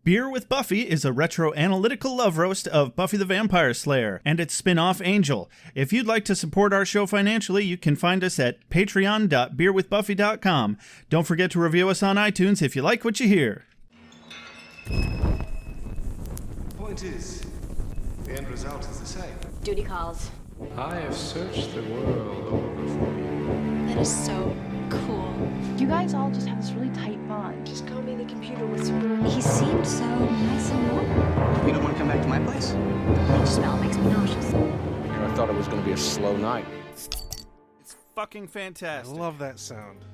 Beer with Buffy is a retro-analytical love roast of Buffy the Vampire Slayer and its spin-off Angel. If you'd like to support our show financially, you can find us at patreon.beerwithbuffy.com. Don't forget to review us on iTunes if you like what you hear. Point is, the end result is the same. Duty calls. I have searched the world over for you. That is so cool. You guys all just have this really tight bond. Just call me the computer whisperer. He seemed so nice and warm. You don't want to come back to my place? The smell makes me nauseous. I thought it was going to be a slow night. It's fucking fantastic. I love that sound.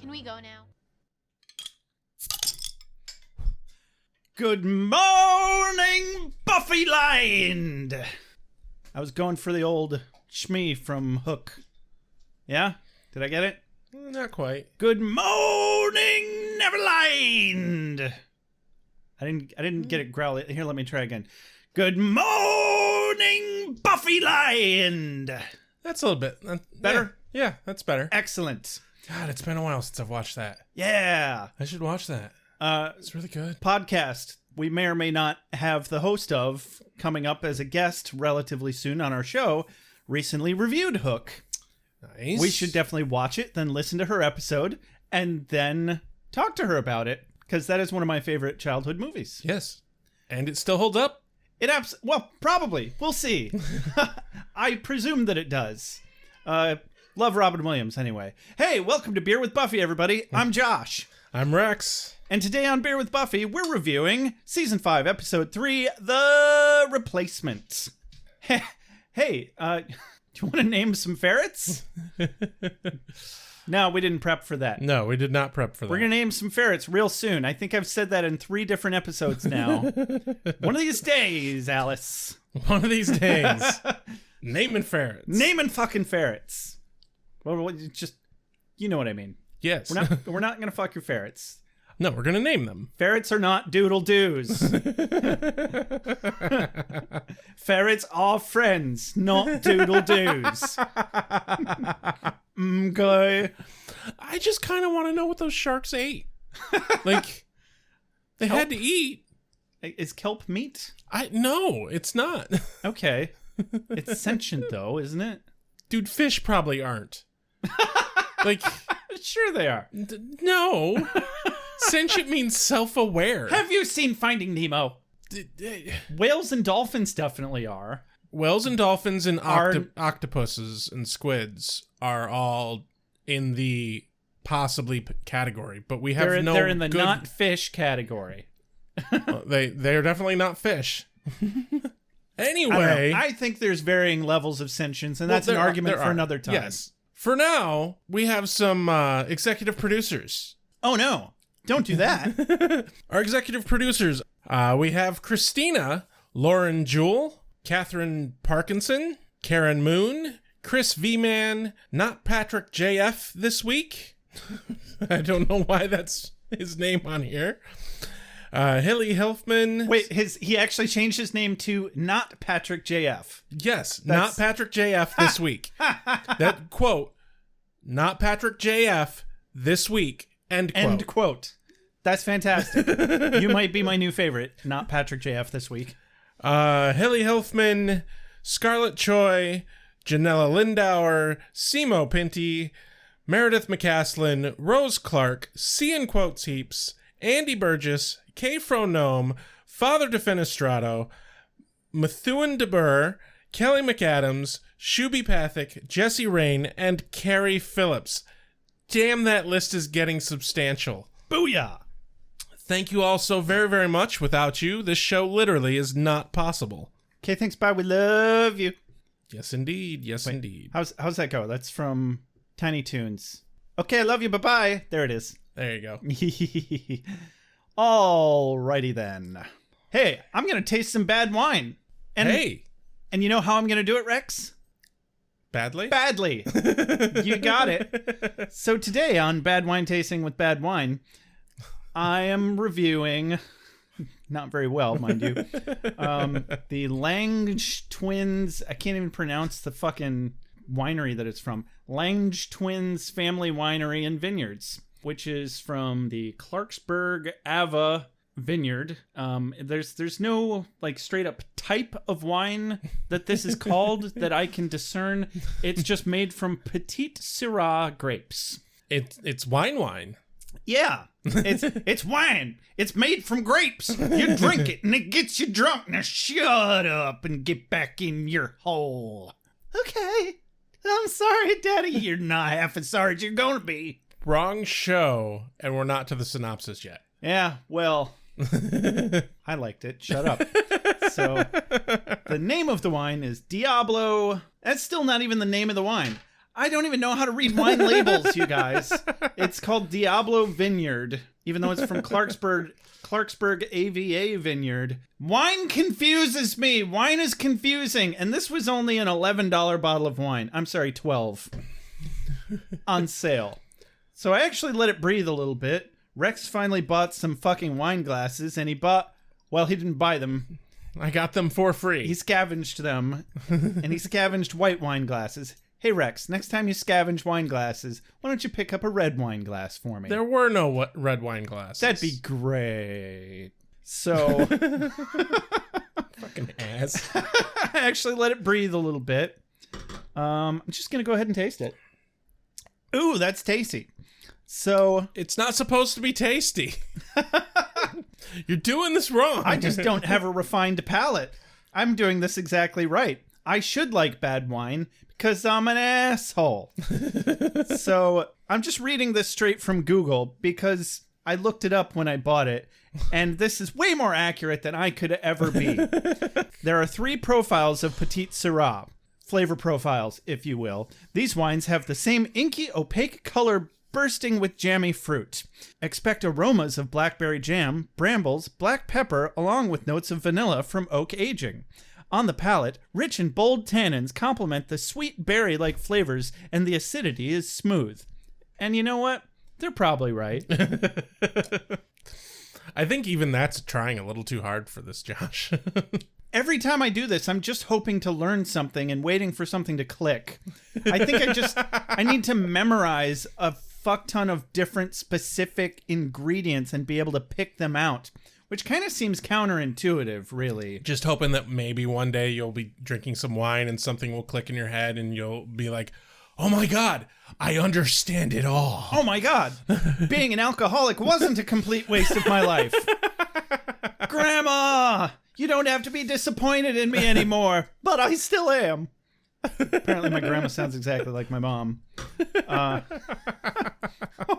Can we go now? Good morning, Buffy Land! I was going for the old Shmee from Hook. Yeah? Did I get it? Not quite. Good morning, Neverland! I didn't get it growly. Here, let me try again. Good morning, Buffy Land! That's a little bit Better? Yeah, that's better. Excellent. God, it's been a while since I've watched that. Yeah. I should watch that. It's really good. Podcast we may or may not have the host of coming up as a guest relatively soon on our show recently reviewed Hook. Nice. We should definitely watch it, then listen to her episode, and then talk to her about it, because that is one of my favorite childhood movies. Yes. And it still holds up? Well, probably. We'll see. I presume that it does. Love Robin Williams, anyway. Hey, welcome to Beer with Buffy, everybody. I'm Josh. I'm Rex. And today on Beer with Buffy, we're reviewing Season 5, Episode 3, The Replacement. Hey, do you want to name some ferrets? No, we didn't prep for that. No, we did not prep for that. We're going to name some ferrets real soon. I think I've said that in 3 different episodes now. One of these days, Alice. One of these days. Naming ferrets. Naming fucking ferrets. Well, just, you know what I mean. Yes. We're not going to fuck your ferrets. No, we're going to name them. Ferrets are not doodle-doos. Ferrets are friends, not doodle-doos. Okay. I just kind of want to know what those sharks ate. Like, they had to eat. Is kelp meat? No, it's not. Okay. It's sentient, though, isn't it? Dude, fish probably aren't. Like, sure they are. No. Sentient means self-aware. Have you seen Finding Nemo? Whales and dolphins definitely are. Whales and dolphins and octopuses and squids are all in the possibly category, but we have they're in the not fish category. They're definitely not fish. Anyway, I think there's varying levels of sentience, and that's an argument for another time. Yes. For now, we have some executive producers. Oh no. Don't do that. Our executive producers, we have Christina, Lauren Jewell, Catherine Parkinson, Karen Moon, Chris V-Man, not Patrick JF this week. I don't know why that's his name on here. Hilly Helfman. Wait, he actually changed his name to not Patrick JF. Yes, not Patrick JF this week. That quote, not Patrick JF this week. End quote. End quote. That's fantastic. You might be my new favorite, not Patrick JF this week. Hilly Helfman, Scarlett Choi, Janella Lindauer, Simo Pinty, Meredith McCaslin, Rose Clark, C in Quotes Heaps, Andy Burgess, Kay Fronome, Father Defenestrato, Methuen DeBurr, Kelly McAdams, Shuby Pathak, Jesse Rain, and Carrie Phillips. Damn, that list is getting substantial. Booyah! Thank you all so very, very much. Without you, this show literally is not possible. Okay, thanks, bye. We love you. Yes, indeed. Yes, indeed. How's that go? That's from Tiny Toons. Okay, I love you. Bye-bye. There it is. There you go. Alrighty then. Hey, I'm going to taste some bad wine. And you know how I'm going to do it, Rex? Badly? Badly. You got it. So today on Bad Wine Tasting with Bad Wine, I am reviewing, not very well, mind you, the Lange Twins. I can't even pronounce the fucking winery that it's from. Lange Twins Family Winery and Vineyards. which is from the Clarksburg Ava Vineyard. There's no like straight up type of wine that this is called that I can discern. It's just made from Petite Syrah grapes. It's wine. Yeah, it's wine. It's made from grapes. You drink it and it gets you drunk. Now shut up and get back in your hole. Okay. I'm sorry, Daddy. You're not half as sorry as you're gonna be. Wrong show, and we're not to the synopsis yet. Yeah, well, I liked it. Shut up. So, the name of the wine is Diablo. That's still not even the name of the wine. I don't even know how to read wine labels, you guys. It's called Diablo Vineyard, even though it's from Clarksburg AVA Vineyard. Wine confuses me. Wine is confusing. And this was only an $11 bottle of wine. I'm sorry, 12 on sale. So I actually let it breathe a little bit. Rex finally bought some fucking wine glasses, and he didn't buy them. I got them for free. He scavenged them, and he scavenged white wine glasses. Hey, Rex, next time you scavenge wine glasses, why don't you pick up a red wine glass for me? There were no red wine glasses. That'd be great. So, fucking ass. I actually let it breathe a little bit. I'm just going to go ahead and taste it. Ooh, that's tasty. So, it's not supposed to be tasty. You're doing this wrong. I just don't have a refined palate. I'm doing this exactly right. I should like bad wine because I'm an asshole. So I'm just reading this straight from Google because I looked it up when I bought it, and this is way more accurate than I could ever be. There are 3 profiles of Petite Syrah, flavor profiles, if you will. These wines have the same inky, opaque color bursting with jammy fruit. Expect aromas of blackberry jam, brambles, black pepper, along with notes of vanilla from oak aging. On the palate, rich and bold tannins complement the sweet berry-like flavors, and the acidity is smooth. And you know what? They're probably right. I think even that's trying a little too hard for this, Josh. Every time I do this, I'm just hoping to learn something and waiting for something to click. I think I need to memorize a fuck ton of different specific ingredients and be able to pick them out, which kind of seems counterintuitive, really. Just hoping that maybe one day you'll be drinking some wine and something will click in your head and you'll be like, oh my God, I understand it all. Oh my God, being an alcoholic wasn't a complete waste of my life. Grandma, you don't have to be disappointed in me anymore, but I still am. Apparently my grandma sounds exactly like my mom. Oh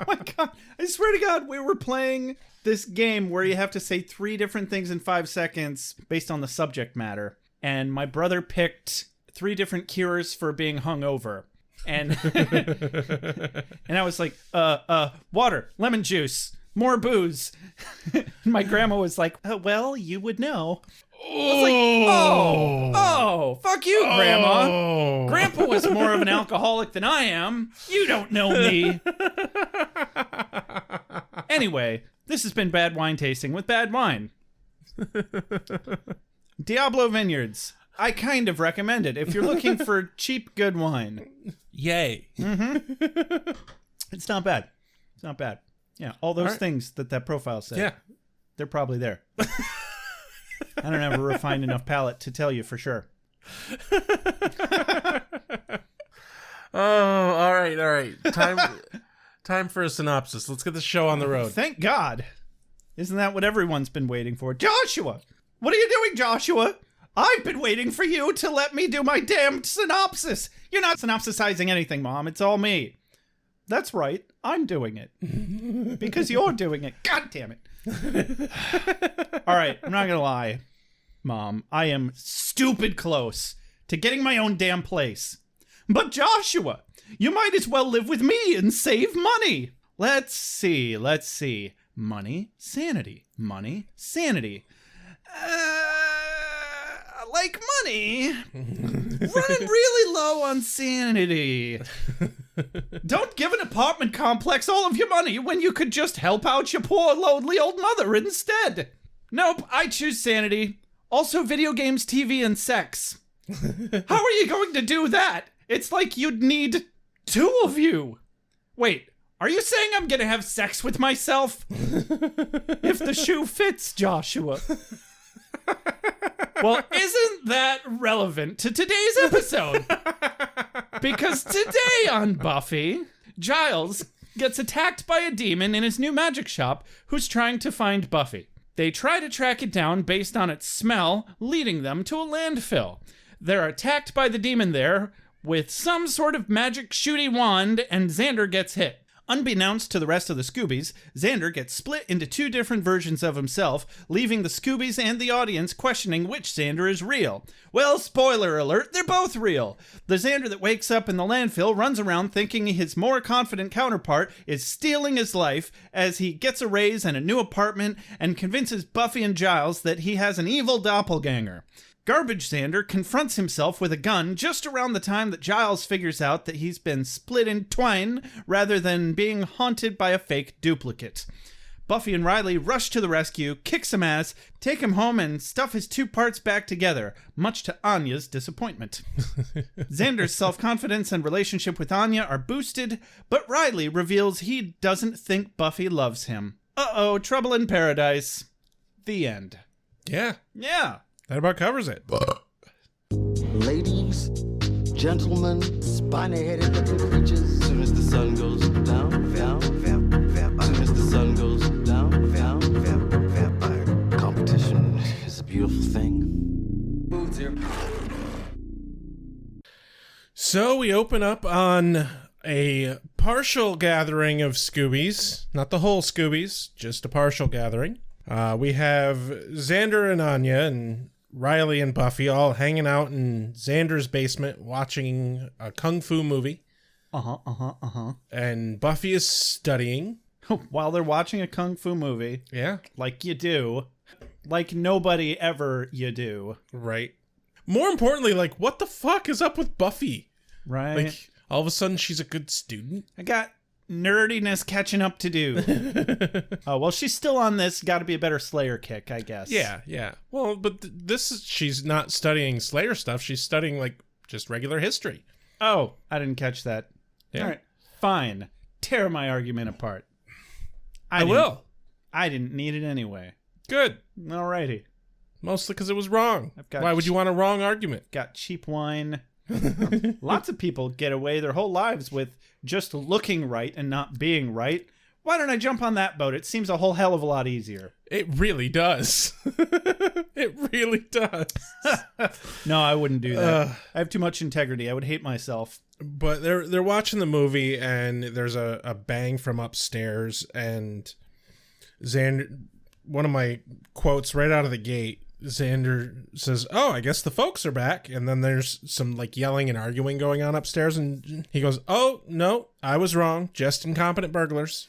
my God, I swear to God, we were playing this game where you have to say 3 different things in 5 seconds based on the subject matter. And my brother picked 3 different cures for being hungover. And and I was like, water, lemon juice, more booze. My grandma was like, well, you would know. I was like, oh, fuck you, Grandma. Oh. Grandpa was more of an alcoholic than I am. You don't know me. Anyway, this has been Bad Wine Tasting with Bad Wine. Diablo Vineyards. I kind of recommend it if you're looking for cheap, good wine. Yay. Mm-hmm. It's not bad. It's not bad. Yeah, all those right. things that profile said. Yeah. They're probably there. I don't have a refined enough palate to tell you for sure. Oh, all right. Time for a synopsis. Let's get the show on the road. Thank God. Isn't that what everyone's been waiting for? Joshua! What are you doing, Joshua? I've been waiting for you to let me do my damned synopsis. You're not synopsisizing anything, Mom. It's all me. That's right. I'm doing it. Because you're doing it. God damn it. All right. I'm not going to lie, Mom. I am stupid close to getting my own damn place. But Joshua, you might as well live with me and save money. Let's see. Money, sanity. Money, sanity. Like money, running really low on sanity. Don't give an apartment complex all of your money when you could just help out your poor, lonely old mother instead. Nope, I choose sanity. Also video games, TV, and sex. How are you going to do that? It's like you'd need 2 of you. Wait, Are you saying I'm gonna have sex with myself? If the shoe fits, Joshua. Well, isn't that relevant to today's episode? Because today on Buffy, Giles gets attacked by a demon in his new magic shop who's trying to find Buffy. They try to track it down based on its smell, leading them to a landfill. They're attacked by the demon there with some sort of magic shooty wand, and Xander gets hit. Unbeknownst to the rest of the Scoobies, Xander gets split into two different versions of himself, leaving the Scoobies and the audience questioning which Xander is real. Well, spoiler alert, they're both real. The Xander that wakes up in the landfill runs around thinking his more confident counterpart is stealing his life as he gets a raise and a new apartment and convinces Buffy and Giles that he has an evil doppelganger. Garbage Xander confronts himself with a gun just around the time that Giles figures out that he's been split in twine rather than being haunted by a fake duplicate. Buffy and Riley rush to the rescue, kick some ass, take him home, and stuff his two parts back together, much to Anya's disappointment. Xander's self-confidence and relationship with Anya are boosted, but Riley reveals he doesn't think Buffy loves him. Uh-oh, trouble in paradise. The end. Yeah, Yeah. that about covers it. Ladies, gentlemen, spiny-headed looking creatures. Soon as the sun goes down, soon as the sun goes down, vampire. Competition is a beautiful thing. Moves here. So we open up on a partial gathering of Scoobies. Not the whole Scoobies, just a partial gathering. We have Xander and Anya and Riley and Buffy all hanging out in Xander's basement watching a kung fu movie. And Buffy is studying. While they're watching a kung fu movie. Yeah. Like you do. Like nobody ever you do. Right. More importantly, like, what the fuck is up with Buffy? Right. Like, all of a sudden she's a good student? I got nerdiness catching up to do. Oh, well, she's still on this gotta be a better Slayer kick, I guess. Yeah. Well, but this is, she's not studying Slayer stuff. She's studying, like, just regular history. Oh, I didn't catch that. Yeah. All right. Fine. Tear my argument apart. I will. I didn't need it anyway. Good. Alrighty. Mostly because it was wrong. got Why would you want a wrong argument? Got cheap wine. Lots of people get away their whole lives with just looking right and not being right. Why don't I jump on that boat? It seems a whole hell of a lot easier. It really does. It really does. No, I wouldn't do that. I have too much integrity. I would hate myself. But they're watching the movie, and there's a bang from upstairs, and Xander, one of my quotes right out of the gate, Xander says, "Oh, I guess the folks are back." And then there's some like yelling and arguing going on upstairs, and he goes, "Oh, no, I was wrong. Just incompetent burglars."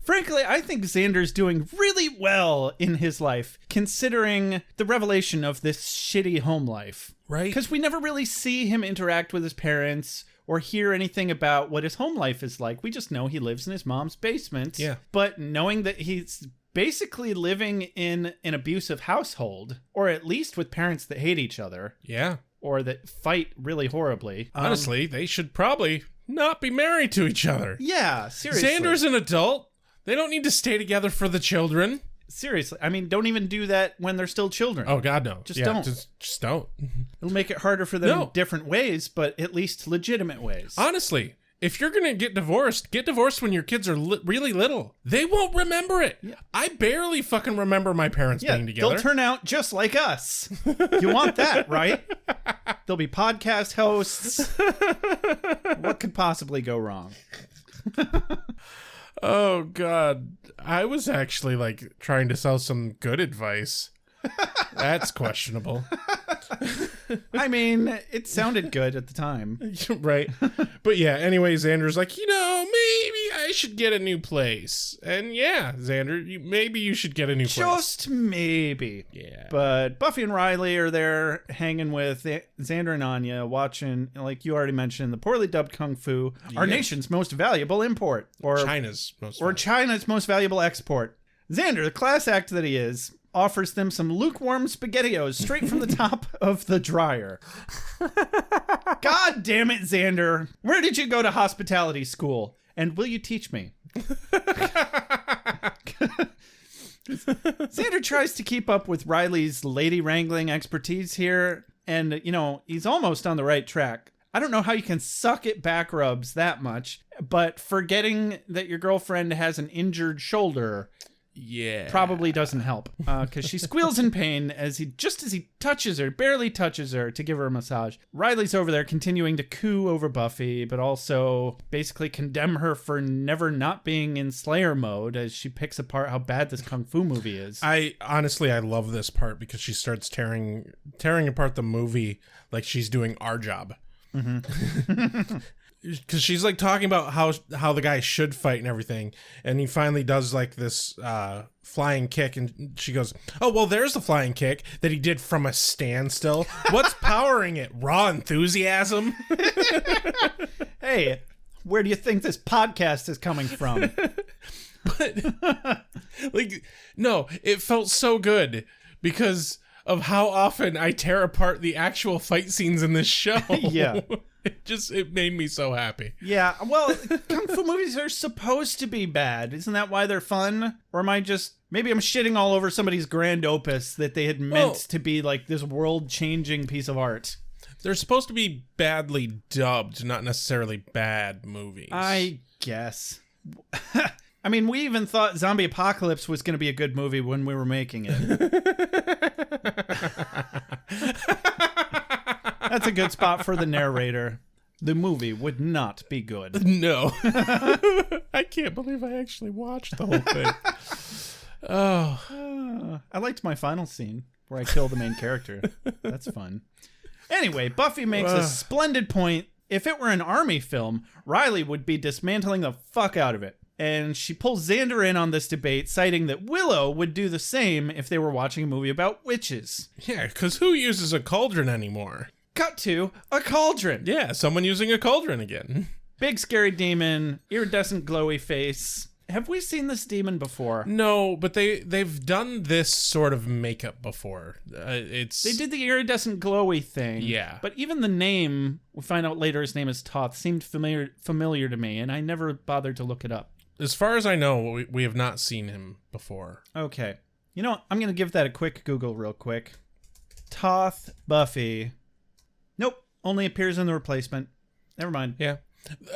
Frankly, I think Xander's doing really well in his life, considering the revelation of this shitty home life. Right. Because we never really see him interact with his parents or hear anything about what his home life is like. We just know he lives in his mom's basement. Yeah. But knowing that he's basically living in an abusive household, or at least with parents that hate each other. Yeah. Or that fight really horribly. Honestly, they should probably not be married to each other. Yeah, seriously. Xander's an adult. They don't need to stay together for the children. Seriously. I mean, don't even do that when they're still children. Oh, God, no. Just don't. Just don't. It'll make it harder for them in different ways, but at least legitimate ways. Honestly, if you're going to get divorced when your kids are really little. They won't remember it. Yeah. I barely fucking remember my parents being together. They'll turn out just like us. You want that, right? They'll be podcast hosts. What could possibly go wrong? Oh, God. I was actually, like, trying to sell some good advice. That's questionable. I mean, it sounded good at the time. Right. But yeah, anyway, Xander's like, maybe I should get a new place. And yeah, Xander, maybe you should get a new place. Just maybe. Yeah. But Buffy and Riley are there hanging with Xander and Anya, watching, like you already mentioned, the poorly dubbed Kung Fu, our nation's most valuable import. Or China's most valuable export. Xander, the class act that he is, offers them some lukewarm SpaghettiOs straight from the top of the dryer. God damn it, Xander. Where did you go to hospitality school? And will you teach me? Xander tries to keep up with Riley's lady wrangling expertise here, and, he's almost on the right track. I don't know how you can suck at back rubs that much, but forgetting that your girlfriend has an injured shoulder probably doesn't help, because she squeals in pain as he touches her, barely touches her to give her a massage. Riley's over there continuing to coo over Buffy, but also basically condemn her for never not being in Slayer mode as she picks apart how bad this Kung Fu movie is. I love this part because she starts tearing apart the movie like she's doing our job. Mm-hmm. Because she's like talking about how the guy should fight and everything, and he finally does like this flying kick, and she goes, "Oh well, there's the flying kick that he did from a standstill. What's powering it? Raw enthusiasm." Hey, where do you think this podcast is coming from? But no, it felt so good because of how often I tear apart the actual fight scenes in this show. Yeah. It made me so happy. Yeah, well, Kung Fu movies are supposed to be bad. Isn't that why they're fun? Or am I maybe I'm shitting all over somebody's grand opus that they had meant to be like this world-changing piece of art? They're supposed to be badly dubbed, not necessarily bad movies. I guess. I mean, we even thought Zombie Apocalypse was going to be a good movie when we were making it. That's a good spot for the narrator. The movie would not be good. No. I can't believe I actually watched the whole thing. I liked my final scene where I kill the main character. That's fun. Anyway, Buffy makes a splendid point. If it were an army film, Riley would be dismantling the fuck out of it. And she pulls Xander in on this debate, citing that Willow would do the same if they were watching a movie about witches. Yeah, because who uses a cauldron anymore? Cut to a cauldron. Yeah, someone using a cauldron again. Big scary demon, iridescent glowy face. Have we seen this demon before? No, but they've done this sort of makeup before. They did the iridescent glowy thing. Yeah. But even the name, we find out later his name is Toth, seemed familiar to me, and I never bothered to look it up. As far as I know, we have not seen him before. Okay. You know what? I'm going to give that a quick Google real quick. Toth Buffy. Nope. Only appears in the replacement. Never mind. Yeah.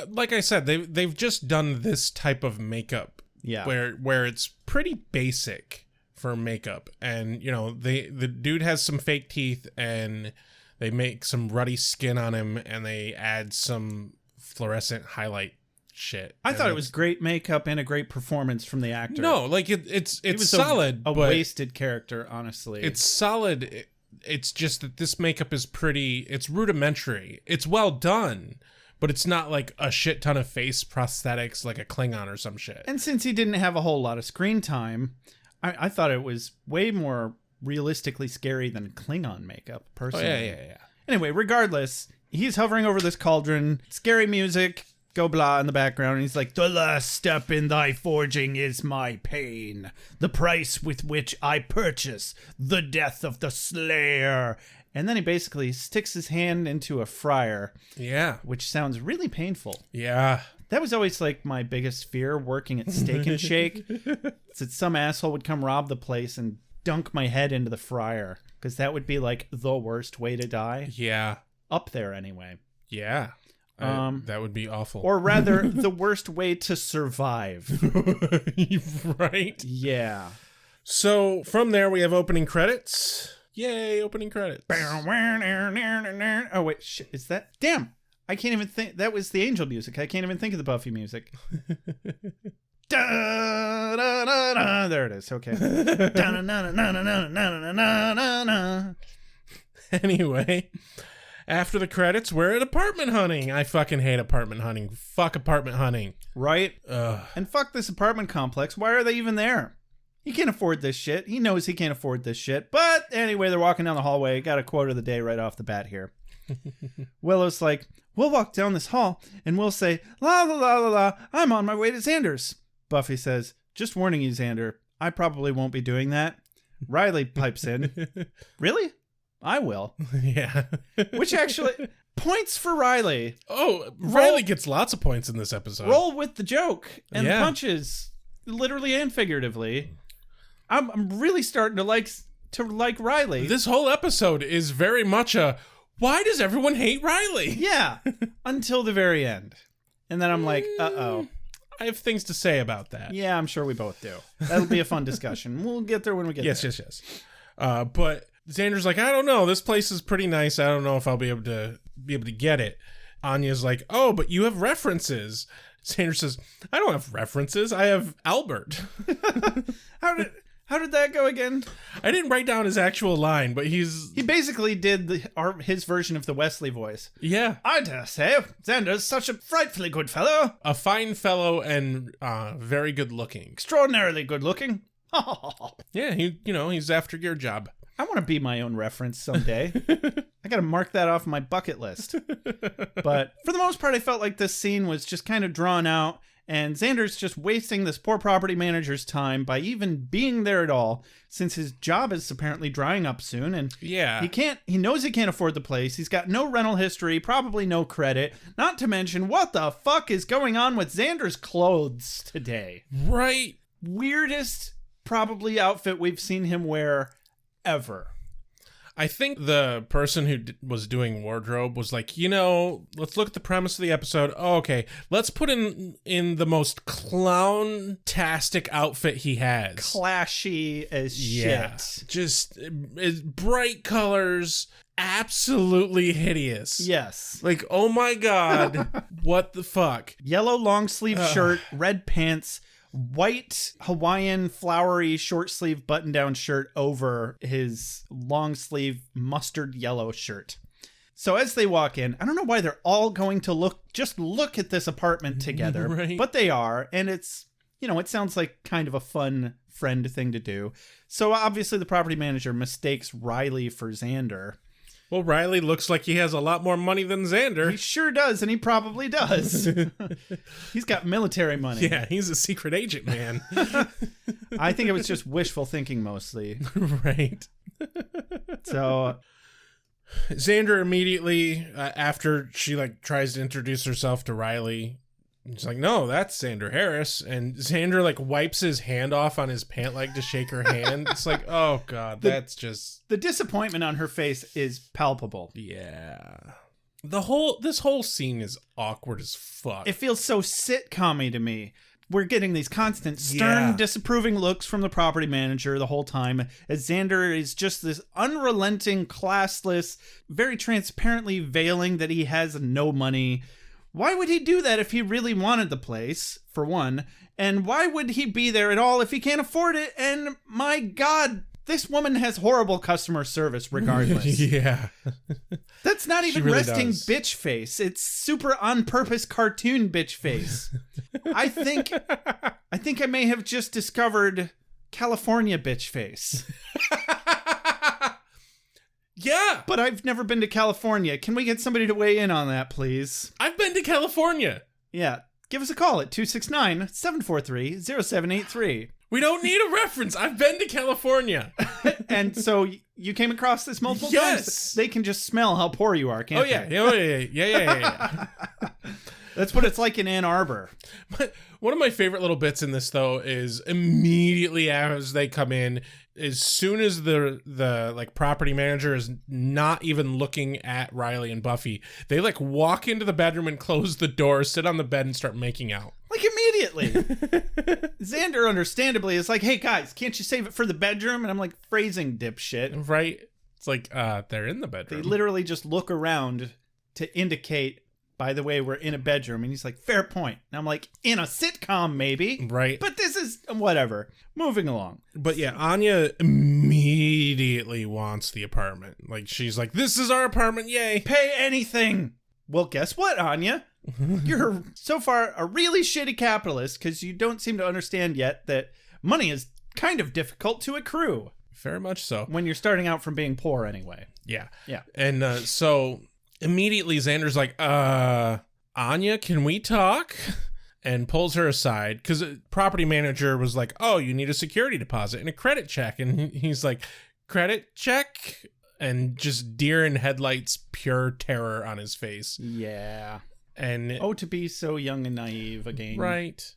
Like I said, they've just done this type of makeup. Yeah. Where it's pretty basic for makeup. And, the dude has some fake teeth and they make some ruddy skin on him and they add some fluorescent highlight shit. I thought it was great makeup and a great performance from the actor. No, like it's solid. A wasted character, honestly. It's solid. It's just that this makeup is it's rudimentary. It's well done, but it's not like a shit ton of face prosthetics like a Klingon or some shit. And since he didn't have a whole lot of screen time, I thought it was way more realistically scary than Klingon makeup, personally. Oh, yeah. Anyway, regardless, he's hovering over this cauldron, scary music, go blah in the background, and he's like, "The last step in thy forging is my pain, the price with which I purchase the death of the slayer." And then he basically sticks his hand into a fryer. Yeah. Which sounds really painful. Yeah. That was always like my biggest fear working at Steak and Shake. Is that some asshole would come rob the place and dunk my head into the fryer. Because that would be like the worst way to die. Yeah. Up there anyway. Yeah. That would be awful. Or rather, the worst way to survive. Right? Yeah. So from there, we have opening credits. Yay, opening credits. Oh, wait. Shit, is that? Damn. I can't even think. That was the Angel music. I can't even think of the Buffy music. Da, da, da, da. There it is. Okay. Anyway, after the credits, we're at apartment hunting. I fucking hate apartment hunting. Fuck apartment hunting. Right? Ugh. And fuck this apartment complex. Why are they even there? He can't afford this shit. He knows he can't afford this shit. But anyway, they're walking down the hallway. Got a quote of the day right off the bat here. Willow's like, "We'll walk down this hall and we'll say, la la la la la, I'm on my way to Xander's." Buffy says, "Just warning you, Xander, I probably won't be doing that." Riley pipes in, "Really? I will." Yeah. Which actually, Points for Riley. Oh, Riley gets lots of points in this episode. Roll with the joke and the Yeah. punches, literally and figuratively. I'm really starting to like Riley. This whole episode is very much a, why does everyone hate Riley? Yeah, until the very end. And then I'm like, uh-oh. I have things to say about that. Yeah, I'm sure we both do. That'll be a fun discussion. We'll get there when we get there. Yes. But Xander's like, I don't know. This place is pretty nice. I don't know if I'll be able to get it. Anya's like, oh, but you have references. Xander says, I don't have references. I have Albert. How did that go again? I didn't write down his actual line, but he basically did his version of the Wesley voice. Yeah. I dare say, Xander's such a frightfully good fellow. A fine fellow and very good looking. Extraordinarily good looking. Yeah, he's after your job. I want to be my own reference someday. I got to mark that off my bucket list. But for the most part, I felt like this scene was just kind of drawn out, and Xander's just wasting this poor property manager's time by even being there at all, since his job is apparently drying up soon, and yeah, he knows he can't afford the place. He's got no rental history, probably no credit, not to mention what the fuck is going on with Xander's clothes today. Right. Weirdest probably outfit we've seen him wear ever. I think the person who was doing wardrobe was like, let's look at the premise of the episode. Oh, okay, let's put in the most clown-tastic outfit he has. Clashy as shit. Just bright colors, absolutely hideous. Yes. Like, oh my god, what the fuck? Yellow long sleeve shirt, red pants, white Hawaiian flowery short sleeve button down shirt over his long sleeve mustard yellow shirt. So as they walk in, I don't know why they're all going to look at this apartment together, right. But they are, and it's, it sounds like kind of a fun friend thing to do. So obviously the property manager mistakes Riley for Xander. Well, Riley looks like he has a lot more money than Xander. He sure does, and he probably does. He's got military money. Yeah, he's a secret agent, man. I think it was just wishful thinking mostly. Right. So Xander immediately, after she tries to introduce herself to Riley, he's like, no, that's Xander Harris. And Xander wipes his hand off on his pant leg to shake her hand. It's like, oh god, that's just... The disappointment on her face is palpable. Yeah. This whole scene is awkward as fuck. It feels so sitcom-y to me. We're getting these constant stern, disapproving looks from the property manager the whole time, as Xander is just this unrelenting, classless, very transparently veiling that he has no money. Why would he do that if he really wanted the place, for one? And why would he be there at all if he can't afford it? And my god, this woman has horrible customer service regardless. Yeah. That's not even really resting does. bitch face. It's super on purpose cartoon bitch face. I think I may have just discovered California bitch face. Yeah. But I've never been to California. Can we get somebody to weigh in on that, please? I've been to California. Yeah. Give us a call at 269-743-0783. We don't need a reference. I've been to California. And so you came across this multiple times? They can just smell how poor you are, can't they? Oh, yeah. That's what it's like in Ann Arbor. But one of my favorite little bits in this, though, is immediately as they come in, as soon as the property manager is not even looking at Riley and Buffy, they walk into the bedroom and close the door, sit on the bed, and start making out. Immediately. Xander, understandably, is like, hey, guys, can't you save it for the bedroom? And I'm like, phrasing, dipshit. Right? It's like, they're in the bedroom. They literally just look around to indicate, by the way, we're in a bedroom. And he's like, fair point. And I'm like, in a sitcom, maybe. Right. But this is whatever. Moving along. But yeah, Anya immediately wants the apartment. She's like, this is our apartment. Yay. Pay anything. Well, guess what, Anya? You're so far a really shitty capitalist because you don't seem to understand yet that money is kind of difficult to accrue. Very much so. When you're starting out from being poor anyway. Yeah. Yeah. And so immediately Xander's like, Anya, can we talk? And pulls her aside because the property manager was like, oh, you need a security deposit and a credit check. And he's like, credit check? and just deer in headlights, pure terror on his face. Yeah. And Oh, to be so young and naive again. right.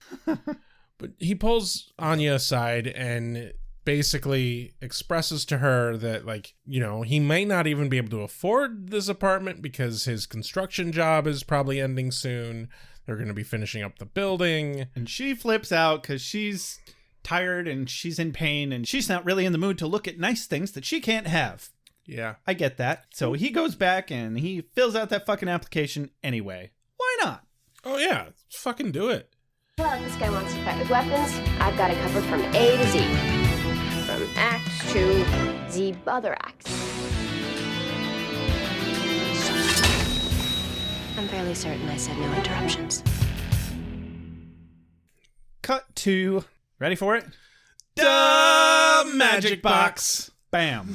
But he pulls Anya aside and basically expresses to her that, like, you know, he may not even be able to afford this apartment because his construction job is probably ending soon. They're going to be finishing up the building. And she flips out because she's tired and she's in pain and she's not really in the mood to look at nice things that she can't have. Yeah. I get that. So he goes back and he fills out that fucking application anyway. Why not? Oh, yeah. Fucking do it. Well, this guy wants to fight with weapons. I've got it covered from A to Z. From axe to the other axe. I'm fairly certain I said no interruptions. Cut to... Ready for it? The magic box. Bam.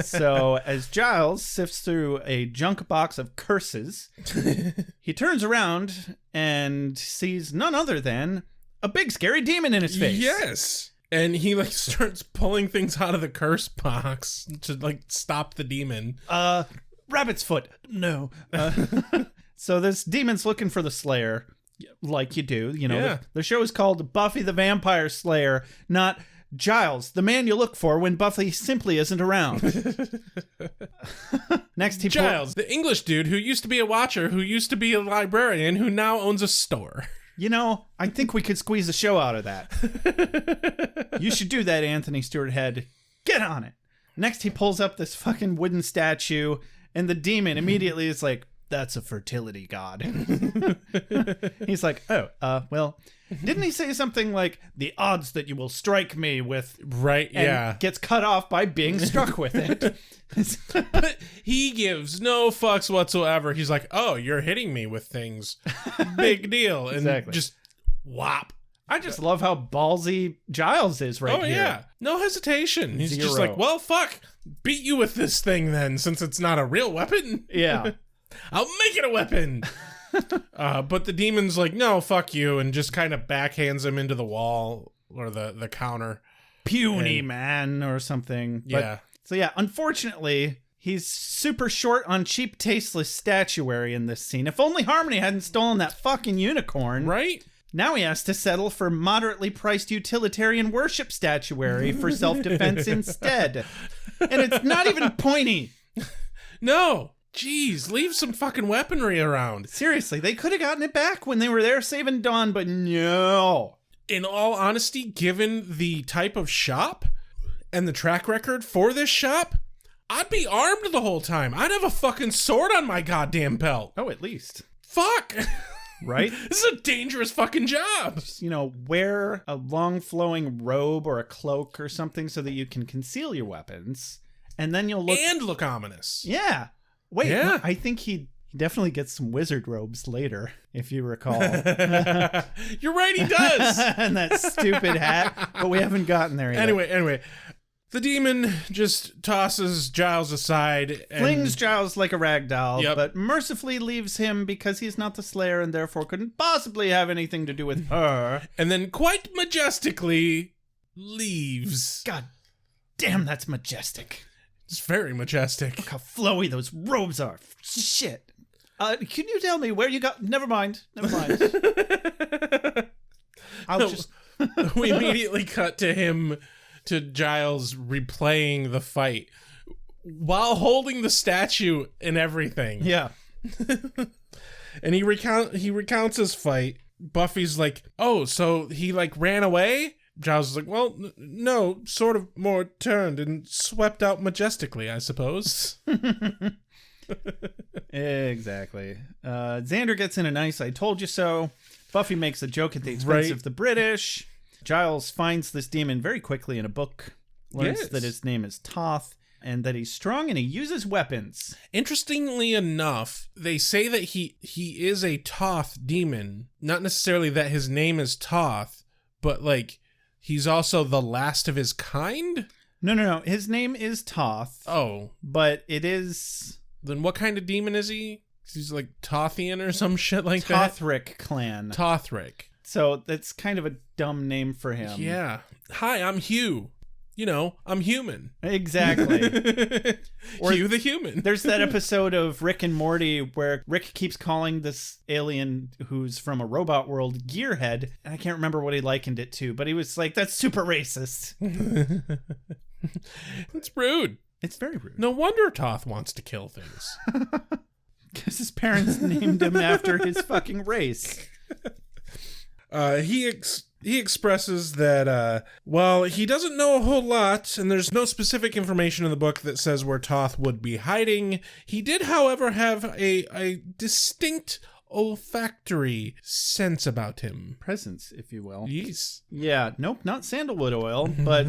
So as Giles sifts through a junk box of curses, he turns around and sees none other than a big scary demon in his face. Yes. And he, like, starts pulling things out of the curse box to, like, stop the demon. Rabbit's foot. No. So this demon's looking for the Slayer, like you do. You know, Yeah. the show is called Buffy the Vampire Slayer, not Giles, the man you look for when Buffy simply isn't around. Next, he Giles, the English dude who used to be a watcher, who used to be a librarian, who now owns a store. You know, I think we could squeeze a show out of that. You should do that, Anthony Stewart Head. Get on it. Next, he pulls up this fucking wooden statue, and the demon immediately is like, that's a fertility god. He's like, well, didn't he say something like, the odds that you will strike me with... Right, and yeah. gets cut off by being struck with it. But he gives no fucks whatsoever. He's like, oh, you're hitting me with things. Big deal. And Exactly. just whop. I just love how ballsy Giles is right here. Yeah. No hesitation. He's just Zero. like, well, fuck. Beat you with this thing then, since it's not a real weapon. Yeah. I'll make it a weapon. But the demon's like, no, fuck you, and just kind of backhands him into the wall or the counter. Puny man or something. But, Yeah. So yeah, unfortunately, he's super short on cheap, tasteless statuary in this scene. If only Harmony hadn't stolen that fucking unicorn. Right? Now he has to settle for moderately priced utilitarian worship statuary for self-defense instead. And it's not even pointy. No. Jeez, leave some fucking weaponry around. Seriously, they could have gotten it back when they were there saving Dawn, but no. In all honesty, given the type of shop and the track record for this shop, I'd be armed the whole time. I'd have a fucking sword on my goddamn belt. Oh, at least. Fuck. Right? This is a dangerous fucking job. You know, wear a long flowing robe or a cloak or something so that you can conceal your weapons. And then you'll look... And look ominous. Yeah. Wait, Yeah. no, I think he definitely gets some wizard robes later, if you recall. You're right, he does. And that stupid hat, but we haven't gotten there yet. Anyway, the demon just tosses Giles aside and Flings Giles like a rag doll, Yep. but mercifully leaves him because he's not the Slayer and therefore couldn't possibly have anything to do with her. and then quite majestically leaves. God damn, that's majestic. It's very majestic. Look how flowy those robes are. Shit. Can you tell me where you got... Never mind. I'll just... We immediately cut to Giles replaying the fight while holding the statue and everything. Yeah. And he recounts his fight. Buffy's like, oh, so he like ran away? Giles is like, well, no, sort of more turned and swept out majestically, I suppose. Exactly. Xander gets in a nice I told you so. Buffy makes a joke at the expense Right. of the British. Giles finds this demon very quickly in a book. Learns Yes. that his name is Toth and that he's strong and he uses weapons. Interestingly enough, they say that he is a Toth demon. Not necessarily that his name is Toth, but like he's also the last of his kind? No. His name is Toth, Oh, but it is then what kind of demon is he? He's like Tothian or some shit like that? Tothric clan. Tothric. So that's kind of a dumb name for him. Yeah. Hi, I'm Hugh. I'm human. Exactly. Or Hugh the human. There's that episode of Rick and Morty where Rick keeps calling this alien who's from a robot world Gearhead, and I can't remember what he likened it to, but he was like, that's super racist. It's rude. It's very rude. No wonder Toth wants to kill things. Because his parents named him after his fucking race. He expresses that, he doesn't know a whole lot, and there's no specific information in the book that says where Toth would be hiding. He did, however, have a distinct olfactory sense about him. Presence, if you will. Yes. Yeah, nope, not sandalwood oil, but...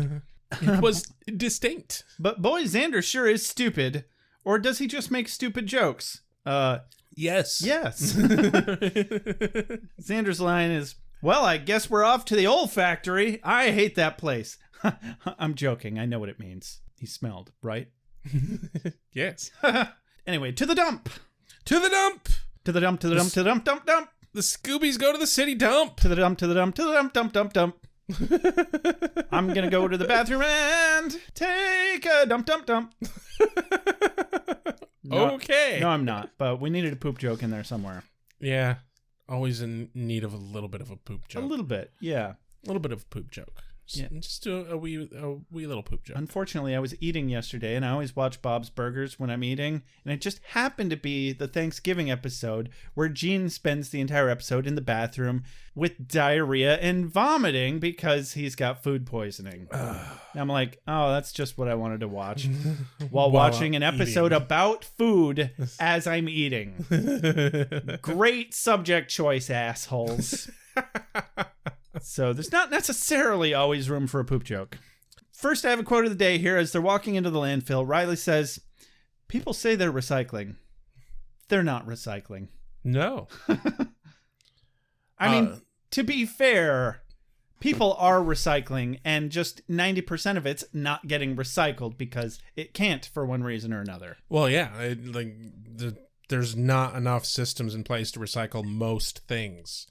It was distinct. But boy, Xander sure is stupid. Or does he just make stupid jokes? Yes. Yes. Xander's line is, well, I guess we're off to the olfactory. I hate that place. I'm joking. I know what it means. He smelled, right? Yes. Anyway, to the dump. To the dump. To the dump, to the dump, to the dump, dump, dump. The Scoobies go to the city dump. To the dump, to the dump, to the dump, dump, dump, dump. I'm gonna go to the bathroom and take a dump, dump, dump. Okay. No, I'm not. But we needed a poop joke in there somewhere. Yeah. Always in need of a little bit of a poop joke. A little bit, yeah. A little bit of a poop joke. Yeah. Just a wee little poop joke. Unfortunately, I was eating yesterday, and I always watch Bob's Burgers when I'm eating, and it just happened to be the Thanksgiving episode where Gene spends the entire episode in the bathroom with diarrhea and vomiting because he's got food poisoning. And I'm like, oh, that's just what I wanted to watch while watching an episode about food as I'm eating. Great subject choice, assholes. So there's not necessarily always room for a poop joke. First, I have a quote of the day here. As they're walking into the landfill, Riley says, people say they're recycling. They're not recycling. No. I mean, to be fair, people are recycling, and just 90% of it's not getting recycled because it can't for one reason or another. Well, yeah. There's not enough systems in place to recycle most things.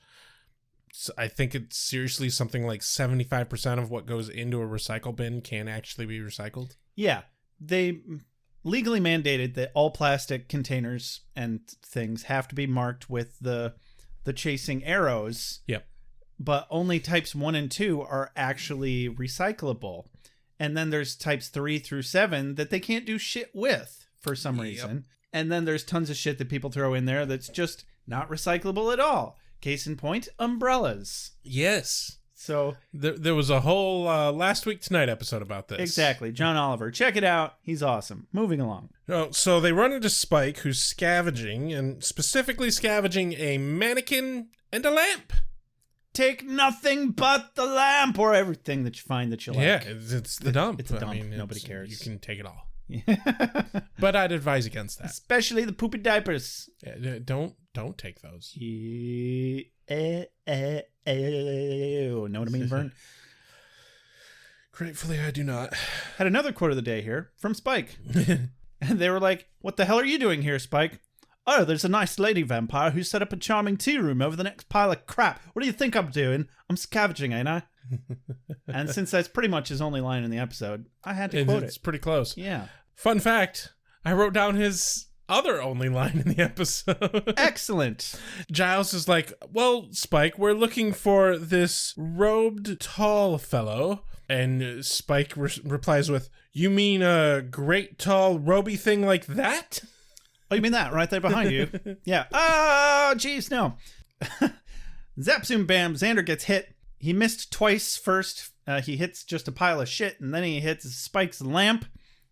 I think it's seriously something like 75% of what goes into a recycle bin can actually be recycled. Yeah. They legally mandated that all plastic containers and things have to be marked with the chasing arrows. Yep. But only types 1 and 2 are actually recyclable. And then there's types 3 through 7 that they can't do shit with for some reason. And then there's tons of shit that people throw in there that's just not recyclable at all. Case in point, umbrellas. Yes. So there was a whole Last Week Tonight episode about this. Exactly. John Oliver. Check it out. He's awesome. Moving along. Oh, so they run into Spike, who's scavenging, and specifically scavenging a mannequin and a lamp. Take nothing but the lamp, or everything that you find that you like. Yeah, it's the dump. It's a dump. Nobody cares. You can take it all. But I'd advise against that. Especially the poopy diapers. Yeah, don't take those. Know what I mean, Vern? Gratefully, I do not. Had another quote of the day here from Spike. And they were like, what the hell are you doing here, Spike? Oh, there's a nice lady vampire who set up a charming tea room over the next pile of crap. What do you think I'm doing? I'm scavenging, ain't I? And since that's pretty much his only line in the episode, I had to quote it. It's pretty close. Yeah. Fun fact, I wrote down his other only line in the episode. Excellent. Giles is like, well, Spike, we're looking for this robed tall fellow. And Spike replies with, you mean a great tall roby thing like that? Oh, you mean that right there behind you? Yeah. Oh, geez, no. Zap, zoom, bam. Xander gets hit. He missed twice first. He hits just a pile of shit, and then he hits Spike's lamp.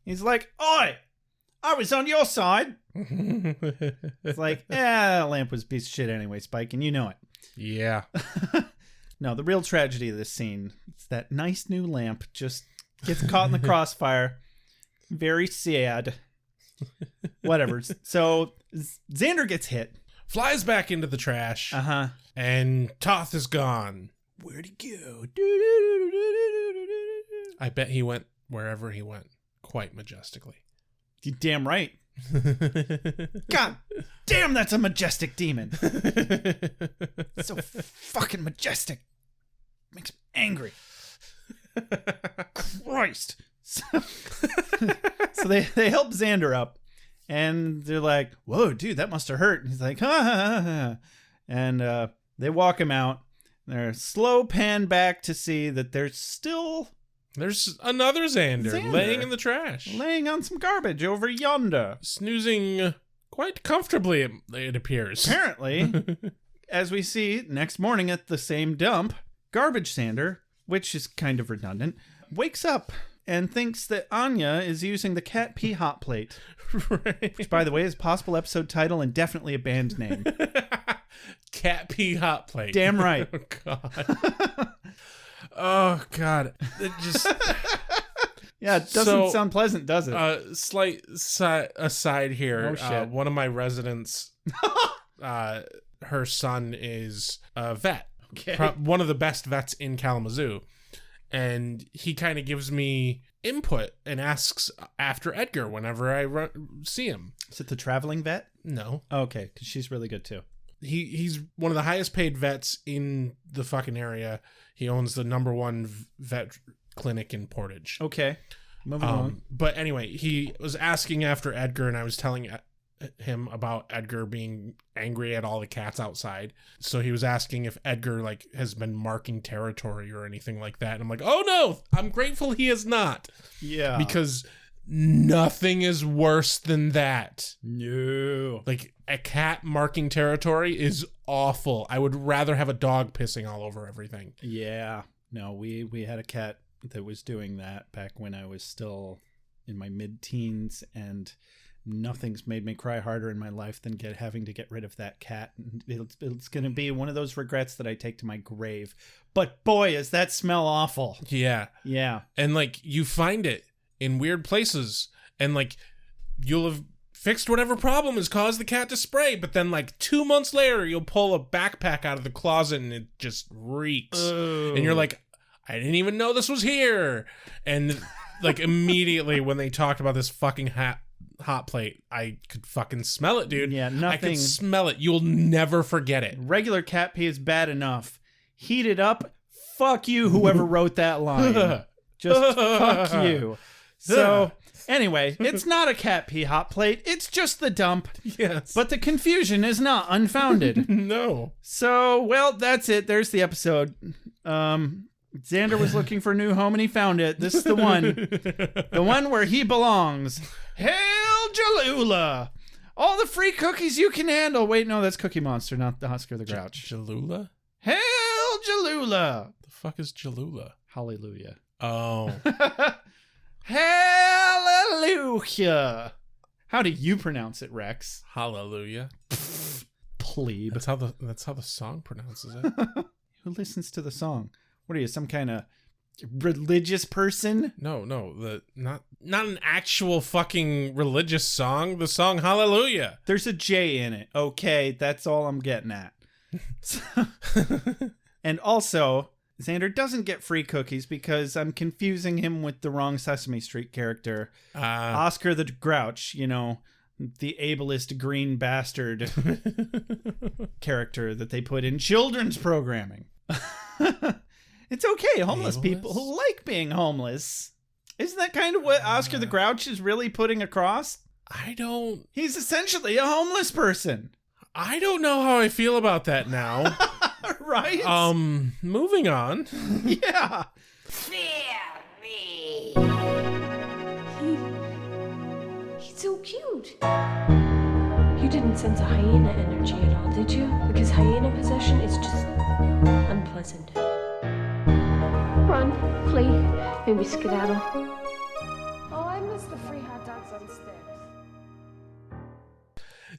He's like, oi, I was on your side. It's like, that lamp was a piece of shit anyway, Spike, and you know it. Yeah. No, the real tragedy of this scene, it's that nice new lamp just gets caught in the crossfire. Very sad. Whatever. So Xander gets hit. Flies back into the trash. Uh-huh. And Toth is gone. Where'd he go? I bet he went wherever he went. Quite majestically. You damn right. God damn, that's a majestic demon. So fucking majestic. Makes me angry. Christ. So they help Xander up, and they're like, whoa, dude, that must have hurt. And he's like, ha, ha, ha, ha. And they walk him out. They're slow pan back to see that there's another Xander laying in the trash. Laying on some garbage over yonder. Snoozing quite comfortably, it appears. Apparently, as we see next morning at the same dump, Garbage Xander, which is kind of redundant, wakes up and thinks that Anya is using the cat pee hot plate. Right. Which, by the way, is possible episode title and definitely a band name. Cat pee hot plate. Damn right. Oh, God. Oh, God. It just... Yeah, it doesn't sound pleasant, does it? Slight aside here. Oh, shit. One of my residents, her son is a vet. Okay. One of the best vets in Kalamazoo. And he kind of gives me input and asks after Edgar whenever I see him. Is it the traveling vet? No. Oh, okay, because she's really good too. He's one of the highest paid vets in the fucking area. He owns the #1 vet clinic in Portage. Okay. Moving on. But anyway, he was asking after Edgar, and I was telling him about Edgar being angry at all the cats outside. So he was asking if Edgar has been marking territory or anything like that. And I'm like, oh no, I'm grateful he is not. Yeah. Because nothing is worse than that. No. A cat marking territory is awful. I would rather have a dog pissing all over everything. Yeah. No, we had a cat that was doing that back when I was still in my mid-teens, and nothing's made me cry harder in my life than having to get rid of that cat. It's going to be one of those regrets that I take to my grave. But boy, is that smell awful. Yeah. Yeah. And you find it in weird places, and you'll have fixed whatever problem has caused the cat to spray, but then 2 months later you'll pull a backpack out of the closet and it just reeks. Ugh. And you're like, I didn't even know this was here. And immediately when they talked about this fucking hot plate, I could fucking smell it, dude. Yeah, nothing. I could smell it. You'll never forget it. Regular cat pee is bad enough. Heat it up. Fuck you, whoever wrote that line. Just fuck you. So anyway, it's not a cat pee hot plate. It's just the dump. Yes. But the confusion is not unfounded. No. So, well, that's it. There's the episode. Xander was looking for a new home and he found it. This is the one. The one where he belongs. Hail Jalula! All the free cookies you can handle. Wait, no, that's Cookie Monster, not the Oscar the Grouch. Jalula? Hail Jalula! The fuck is Jalula? Hallelujah. Oh. Hallelujah! How do you pronounce it, Rex? Hallelujah. Plebe. That's how the song pronounces it. Who listens to the song? What are you, some kind of religious person? No, not an actual fucking religious song. The song Hallelujah. There's a J in it. Okay, that's all I'm getting at. And also, Xander doesn't get free cookies because I'm confusing him with the wrong Sesame Street character. Oscar the Grouch, the ableist green bastard character that they put in children's programming. It's okay, homeless people who like being homeless. Isn't that kind of what Oscar the Grouch is really putting across? He's essentially a homeless person. I don't know how I feel about that now. Right? Moving on. Yeah. He's so cute. You didn't sense a hyena energy at all, did you? Because hyena possession is just unpleasant. Run, flee, maybe skedaddle. Oh, I miss the free hot dogs on sticks.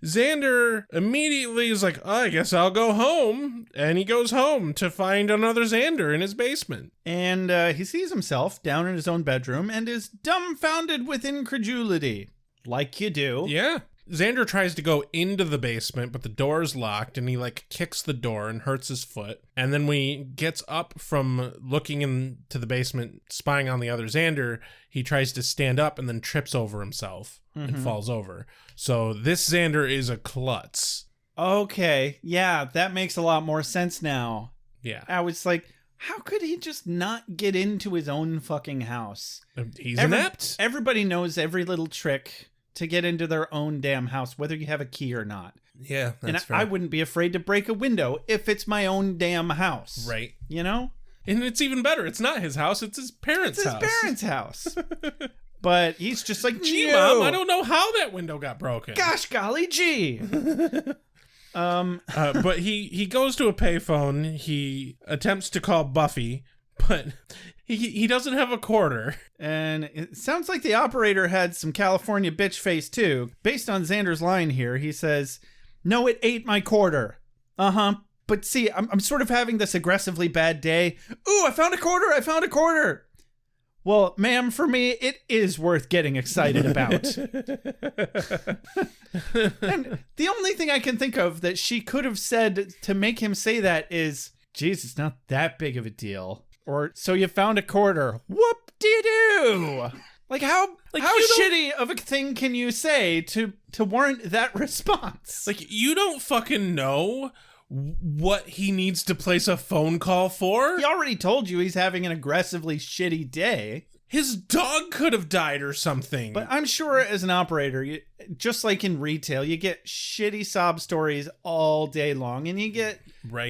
Xander immediately is like, oh, I guess I'll go home. And he goes home to find another Xander in his basement. And he sees himself down in his own bedroom and is dumbfounded with incredulity. Like you do. Yeah. Xander tries to go into the basement, but the door's locked, and he kicks the door and hurts his foot. And then when he gets up from looking into the basement, spying on the other Xander, he tries to stand up and then trips over himself and falls over. So this Xander is a klutz. Okay. Yeah, that makes a lot more sense now. Yeah. I was like, How could he just not get into his own fucking house? He's inept. Everybody knows every little trick to get into their own damn house, whether you have a key or not. Yeah, that's and fair. I wouldn't be afraid to break a window if it's my own damn house. Right. You know? And it's even better. It's not his house. It's his parents' house. It's his parents' house. But he's just like, Gee, no. Mom, I don't know how that window got broken. Gosh golly gee. But he goes to a payphone. He attempts to call Buffy, but he doesn't have a quarter. And it sounds like the operator had some California bitch face too. Based on Xander's line here, he says, "No, it ate my quarter." Uh-huh. But see, I'm sort of having this aggressively bad day. Ooh, I found a quarter. Well, ma'am, for me, it is worth getting excited about. And the only thing I can think of that she could have said to make him say that is, geez, it's not that big of a deal. Or, so you found a quarter. Whoop-de-doo. Like, how shitty of a thing can you say to warrant that response? Like, you don't fucking know what he needs to place a phone call for. He already told you he's having an aggressively shitty day. His dog could have died or something. But I'm sure as an operator, just like in retail, you get shitty sob stories all day long, and you get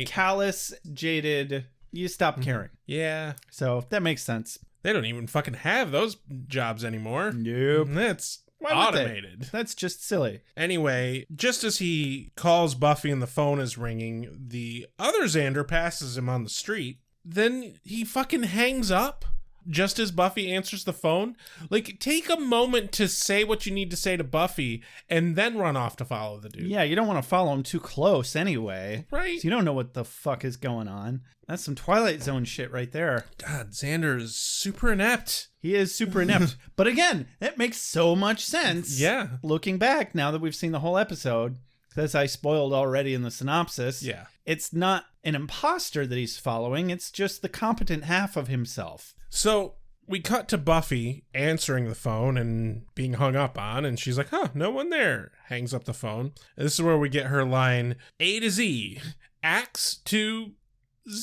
callous, jaded, you stop caring. Yeah. So that makes sense. They don't even fucking have those jobs anymore. Nope. That's Why would automated. they? That's just silly. Anyway, just as he calls Buffy and the phone is ringing, the other Xander passes him on the street. Then he fucking hangs up just as Buffy answers the phone. Like, take a moment to say what you need to say to Buffy and then run off to follow the dude. Yeah, you don't want to follow him too close anyway. Right. So you don't know what the fuck is going on. That's some Twilight Zone shit right there. God, Xander is super inept. He is super inept. But again, that makes so much sense. Yeah. Looking back, now that we've seen the whole episode, as I spoiled already in the synopsis, Yeah. It's not an imposter that he's following. It's just the competent half of himself. So we cut to Buffy answering the phone and being hung up on, and she's like, huh, no one there. Hangs up the phone. And this is where we get her line, A to Z, axe to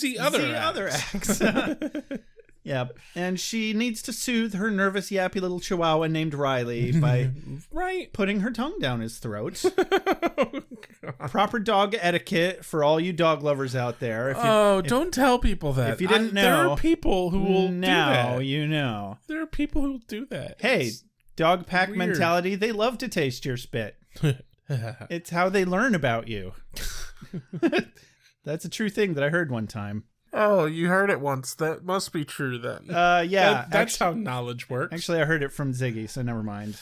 the other axe. Yeah, and she needs to soothe her nervous, yappy little chihuahua named Riley by putting her tongue down his throat. Proper dog etiquette for all you dog lovers out there. Don't tell people that. If you didn't know, there are people who will do now that. You know. There are people who will do that. Hey, dog pack weird. mentality, they love to taste your spit. It's how they learn about you. That's a true thing that I heard one time. Oh, you heard it once. That must be true then. Yeah. That's how knowledge works. Actually, I heard it from Ziggy, so never mind.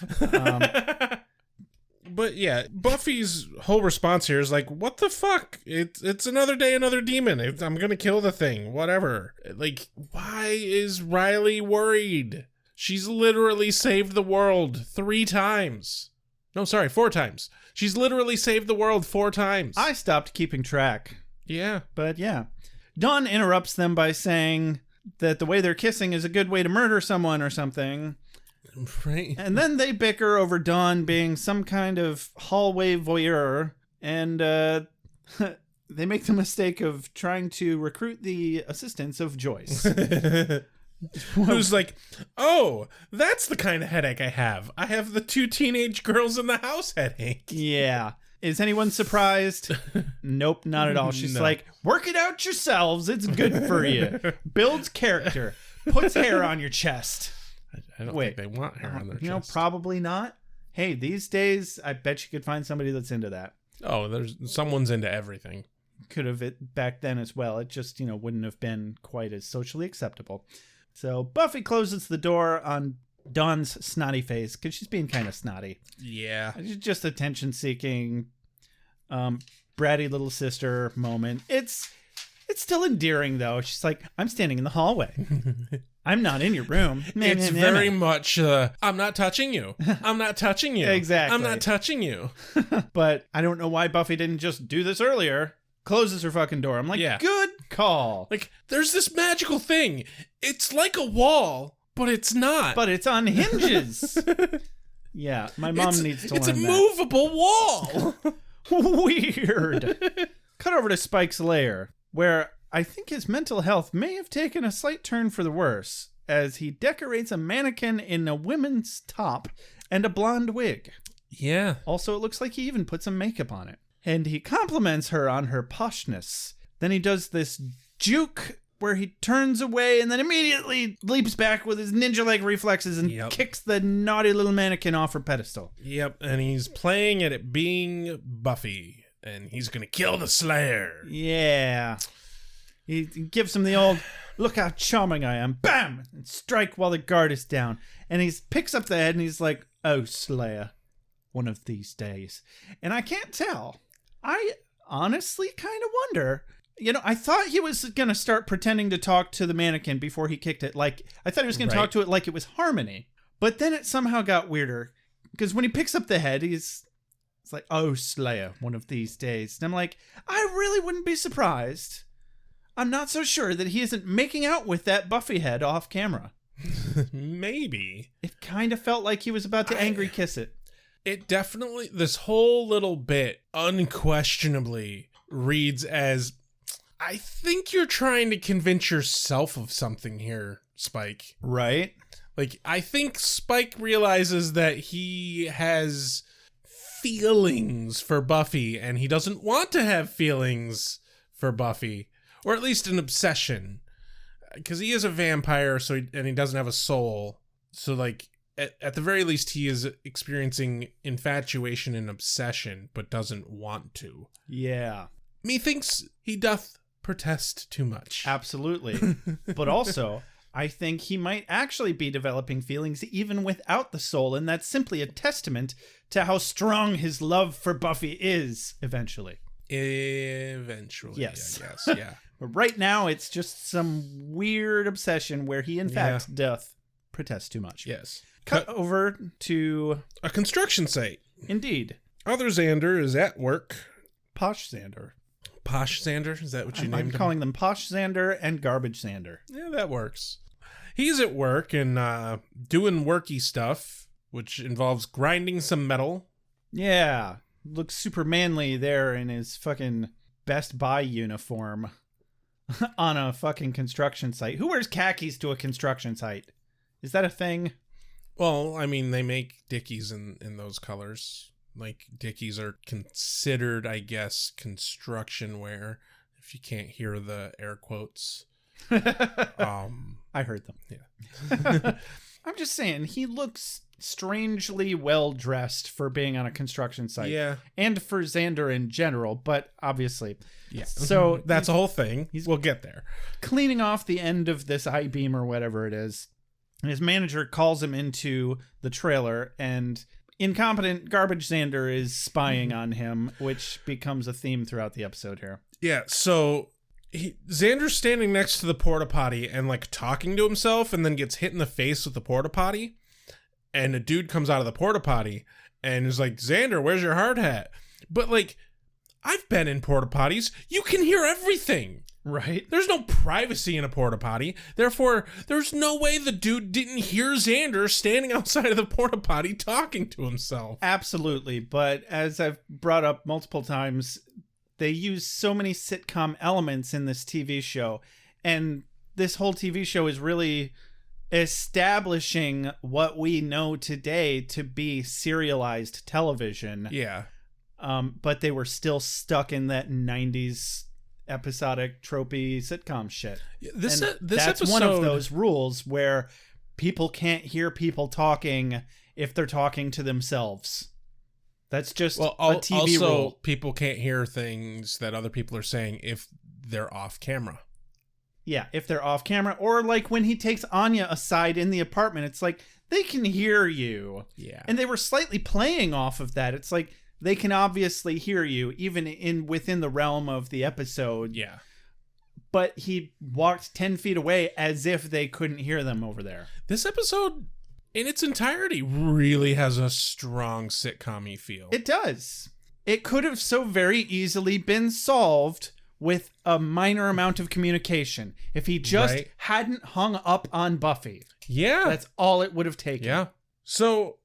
But yeah, Buffy's whole response here is like, what the fuck? It's another day, another demon. I'm gonna kill the thing. Whatever. Like, why is Riley worried? She's literally saved the world 3 times. No, sorry, 4 times. She's literally saved the world 4 times. I stopped keeping track. Yeah. But yeah. Dawn interrupts them by saying that the way they're kissing is a good way to murder someone or something. Right. And then they bicker over Dawn being some kind of hallway voyeur, and they make the mistake of trying to recruit the assistance of Joyce. Who's like, oh, that's the kind of headache I have. I have the 2 teenage girls in the house headache. Yeah. Is anyone surprised? Nope, not at all. She's like, work it out yourselves. It's good for you. Builds character. Puts hair on your chest. I don't think they want hair on their chest. You know, probably not. Hey, these days, I bet you could find somebody that's into that. Oh, someone's into everything. Could have it back then as well. It just, wouldn't have been quite as socially acceptable. So Buffy closes the door on Dawn's snotty face because she's being kind of snotty. Yeah. It's just attention-seeking, bratty little sister moment. It's still endearing, though. She's like, I'm standing in the hallway. I'm not in your room. It's very much, I'm not touching you. I'm not touching you. Exactly. I'm not touching you. But I don't know why Buffy didn't just do this earlier. Closes her fucking door. I'm like, Good call. Like, there's this magical thing. It's like a wall, but it's not. But it's on hinges. Yeah, my mom needs to learn that. It's a movable wall. Weird. Cut over to Spike's lair, where I think his mental health may have taken a slight turn for the worse, as he decorates a mannequin in a women's top and a blonde wig. Yeah. Also, it looks like he even put some makeup on it. And he compliments her on her poshness. Then he does this juke where he turns away and then immediately leaps back with his ninja-like reflexes and kicks the naughty little mannequin off her pedestal. Yep, and he's playing at it being Buffy, and he's going to kill the Slayer. Yeah. He gives him the old, look how charming I am, bam, and strike while the guard is down. And he picks up the head and he's like, oh, Slayer, one of these days. And I can't tell. I honestly kind of wonder... I thought he was going to start pretending to talk to the mannequin before he kicked it. Like, I thought he was going to talk to it like it was Harmony. But then it somehow got weirder. Because when he picks up the head, it's like, oh, Slayer, one of these days. And I'm like, I really wouldn't be surprised. I'm not so sure that he isn't making out with that Buffy head off camera. Maybe. It kind of felt like he was about to angry kiss it. It definitely, this whole little bit unquestionably reads as... I think you're trying to convince yourself of something here, Spike. Right? Like, I think Spike realizes that he has feelings for Buffy, and he doesn't want to have feelings for Buffy. Or at least an obsession. Because he is a vampire, and he doesn't have a soul. So, like, at the very least, he is experiencing infatuation and obsession, but doesn't want to. Yeah. Methinks he doth protest too much. Absolutely. But also, I think he might actually be developing feelings even without the soul, and that's simply a testament to how strong his love for Buffy is eventually. Eventually, yes. I guess, yeah. But right now, it's just some weird obsession where he, in fact, doth protest too much. Yes. Cut over to... a construction site. Indeed. Other Xander is at work. Posh Xander. Posh Xander? Is that what you named him? I'm calling them Posh Xander and Garbage Xander. Yeah, that works. He's at work and doing worky stuff, which involves grinding some metal. Yeah. Looks super manly there in his fucking Best Buy uniform on a fucking construction site. Who wears khakis to a construction site? Is that a thing? Well, I mean, they make Dickies in those colors. Like, Dickies are considered, I guess, construction wear, if you can't hear the air quotes. I heard them. Yeah. I'm just saying, he looks strangely well-dressed for being on a construction site. Yeah. And for Xander in general, but obviously. Yeah. So that's a whole thing. We'll get there. Cleaning off the end of this I-beam or whatever it is. His manager calls him into the trailer, and... incompetent Garbage Xander is spying on him, which becomes a theme throughout the episode here. Yeah, so Xander's standing next to the porta potty and like talking to himself, and then gets hit in the face with the porta potty. And a dude comes out of the porta potty and is like, Xander, where's your hard hat? But like, I've been in porta potties. You can hear everything. Right? There's no privacy in a porta potty. Therefore, there's no way the dude didn't hear Xander standing outside of the porta potty talking to himself. Absolutely. But as I've brought up multiple times, they use so many sitcom elements in this TV show. And this whole TV show is really establishing what we know today to be serialized television. Yeah. But they were still stuck in that 90s episodic tropey sitcom shit. That's episode... one of those rules where people can't hear people talking if they're talking to themselves. That's just a TV rule. People can't hear things that other people are saying if they're off camera. Yeah, if they're off camera, or like when he takes Anya aside in the apartment, it's like they can hear you. Yeah. And they were slightly playing off of that. It's like they can obviously hear you, even within the realm of the episode. Yeah. But he walked 10 feet away as if they couldn't hear them over there. This episode, in its entirety, really has a strong sitcom-y feel. It does. It could have so very easily been solved with a minor amount of communication. If he just hadn't hung up on Buffy. Yeah. That's all it would have taken. Yeah. So...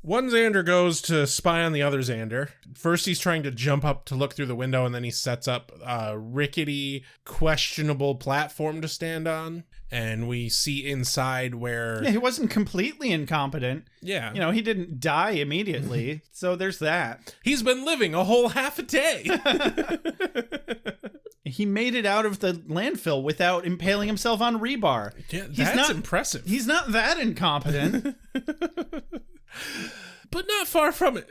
One Xander goes to spy on the other Xander. First, he's trying to jump up to look through the window, and then he sets up a rickety, questionable platform to stand on. And we see inside where... Yeah, he wasn't completely incompetent. Yeah. You know, he didn't die immediately. So there's that. He's been living a whole half a day. He made it out of the landfill without impaling himself on rebar. Yeah, that's impressive. He's not that incompetent. But not far from it.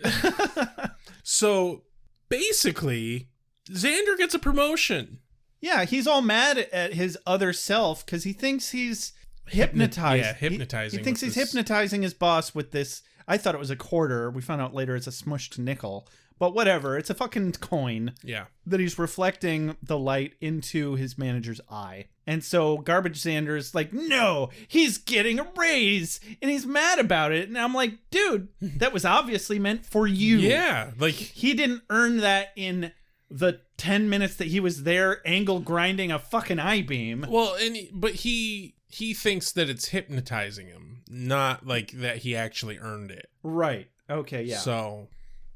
So, basically, Xander gets a promotion. Yeah, he's all mad at his other self because he thinks he's hypnotized. Hypnotizing. He thinks he's hypnotizing his boss with this. I thought it was a quarter. We found out later it's a smushed nickel. But whatever, it's a fucking coin. Yeah. That he's reflecting the light into his manager's eye. And so Garbage Xander's like, no, he's getting a raise. And he's mad about it. And I'm like, dude, that was obviously meant for you. Yeah. Like, he didn't earn that in the 10 minutes that he was there angle grinding a fucking I-beam. Well, but he thinks that it's hypnotizing him, not like that he actually earned it. Right. Okay, yeah. So...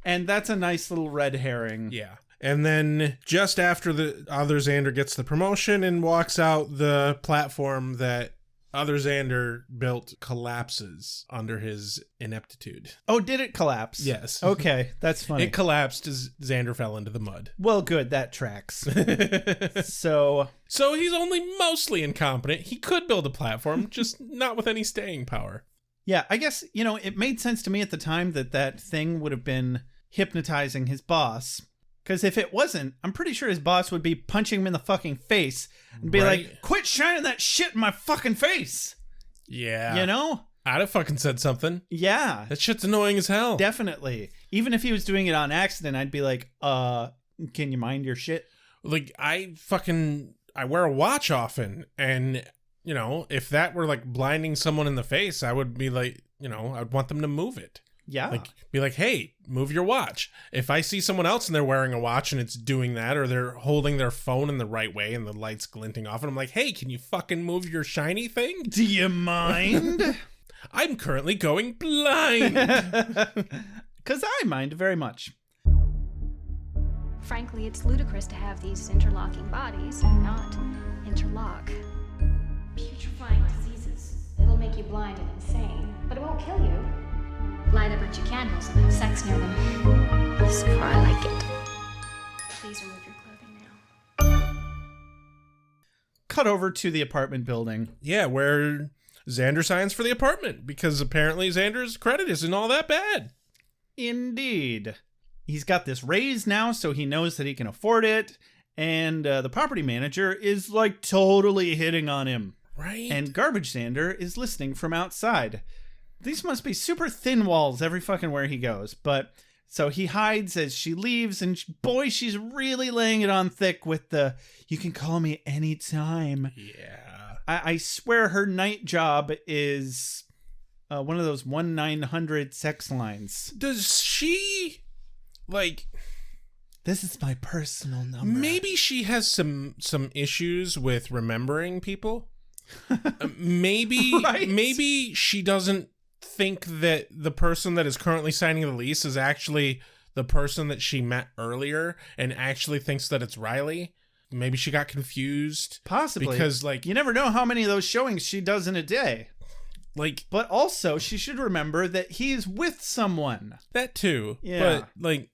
And that's a nice little red herring. Yeah. And then just after the other Xander gets the promotion and walks out, the platform that other Xander built collapses under his ineptitude. Oh, did it collapse? Yes. Okay, that's funny. It collapsed as Xander fell into the mud. Well, good. That tracks. So he's only mostly incompetent. He could build a platform, just not with any staying power. Yeah, I guess, you know, it made sense to me at the time that thing would have been hypnotizing his boss. Because if it wasn't, I'm pretty sure his boss would be punching him in the fucking face and be like, quit shining that shit in my fucking face. Yeah. You know? I'd have fucking said something. Yeah. That shit's annoying as hell. Definitely. Even if he was doing it on accident, I'd be like, can you mind your shit? Like, I wear a watch often, and... You know, if that were like blinding someone in the face, I would be like, you know, I'd want them to move it. Yeah. Like, be like, hey, move your watch. If I see someone else and they're wearing a watch and it's doing that, or they're holding their phone in the right way and the light's glinting off, and I'm like, hey, can you fucking move your shiny thing? Do you mind? I'm currently going blind. Because I mind very much. Frankly, it's ludicrous to have these interlocking bodies and not interlock. Putrefying diseases. It'll make you blind and insane, but it won't kill you. Light a bunch of candles and have sex near them. So far, I like it. Please remove your clothing now. Cut over to the apartment building. Yeah, where Xander signs for the apartment, because apparently Xander's credit isn't all that bad. Indeed. He's got this raise now, so he knows that he can afford it. And the property manager is like totally hitting on him. Right. And Garbage Xander is listening from outside. These must be super thin walls every fucking where he goes. But so he hides as she leaves, and boy, she's really laying it on thick with the, you can call me anytime. Yeah. I swear her night job is one of those 1-900 sex lines. Does she, like... This is my personal number. Maybe she has some issues with remembering people. Maybe Right. Maybe she doesn't think that the person that is currently signing the lease is actually the person that she met earlier, and actually thinks that it's Riley. Maybe she got confused. Possibly. Because, like... You never know how many of those showings she does in a day. Like... But also, she should remember that he's with someone. That too. Yeah. But, like,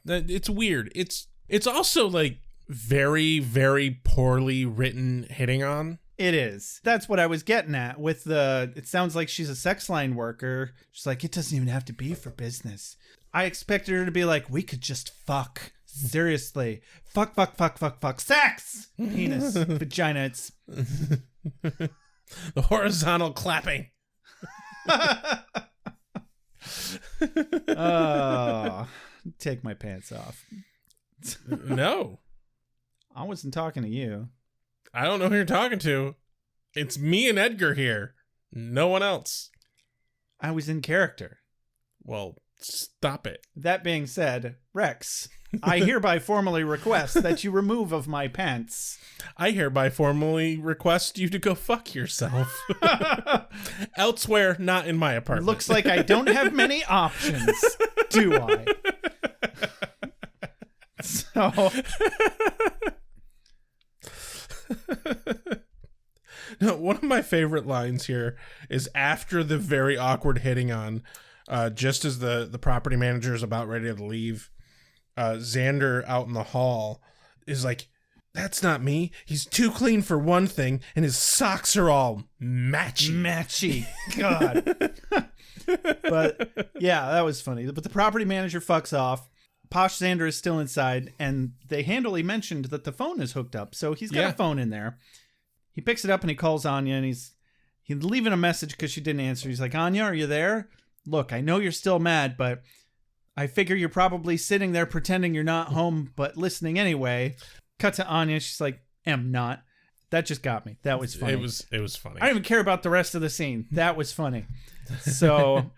it's weird. It's also, like, very, very poorly written hitting on. It is. That's what I was getting at with the, it sounds like she's a sex line worker. She's like, it doesn't even have to be for business. I expected her to be like, we could just fuck. Seriously. Fuck. Sex! Penis. Vagina. It's... The horizontal clapping. Oh, take my pants off. No. I wasn't talking to you. I don't know who you're talking to. It's me and Edgar here. No one else. I was in character. Well, Stop it. That being said, Rex, I hereby formally request that you remove of my pants. I hereby formally request you to go fuck yourself. Elsewhere, not in my apartment. Looks like I don't have many options, do I? So... No, one of my favorite lines here is after the very awkward hitting on, just as the property manager is about ready to leave, Xander out in the hall is like, "That's not me. He's too clean for one thing, and his socks are all matchy." God. But yeah, that was funny. But the property manager fucks off. Posh Xander is still inside, and they handily mentioned that the phone is hooked up, so he's got a phone in there. He picks it up and he calls Anya, and he's leaving a message because she didn't answer. He's like, "Anya, are you there? Look, I know you're still mad, but I figure you're probably sitting there pretending you're not home, but listening anyway." Cut to Anya. She's like, "Am not." That just got me. That was funny. It was funny. I don't even care about the rest of the scene. That was funny. So...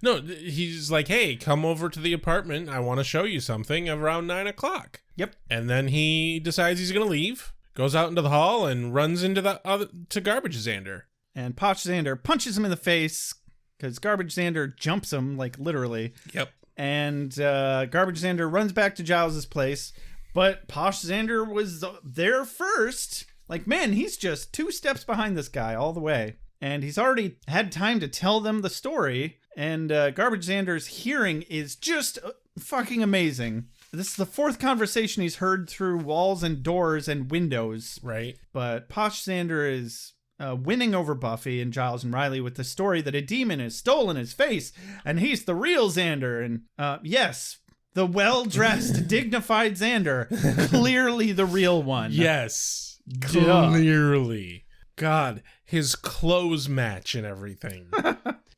No, he's like, "Hey, come over to the apartment. I want to show you something around 9 o'clock. Yep. And then he decides he's going to leave, goes out into the hall, and runs into to Garbage Xander. And Posh Xander punches him in the face because Garbage Xander jumps him, like literally. Yep. And Garbage Xander runs back to Giles's place, but Posh Xander was there first. Like, man, he's just 2 steps behind this guy all the way. And he's already had time to tell them the story. And Garbage Xander's hearing is just fucking amazing. This is the 4th conversation he's heard through walls and doors and windows. Right. But Posh Xander is winning over Buffy and Giles and Riley with the story that a demon has stolen his face, and he's the real Xander. And yes, the well-dressed, dignified Xander, clearly the real one. Yes. Duh. Clearly. God, his clothes match and everything.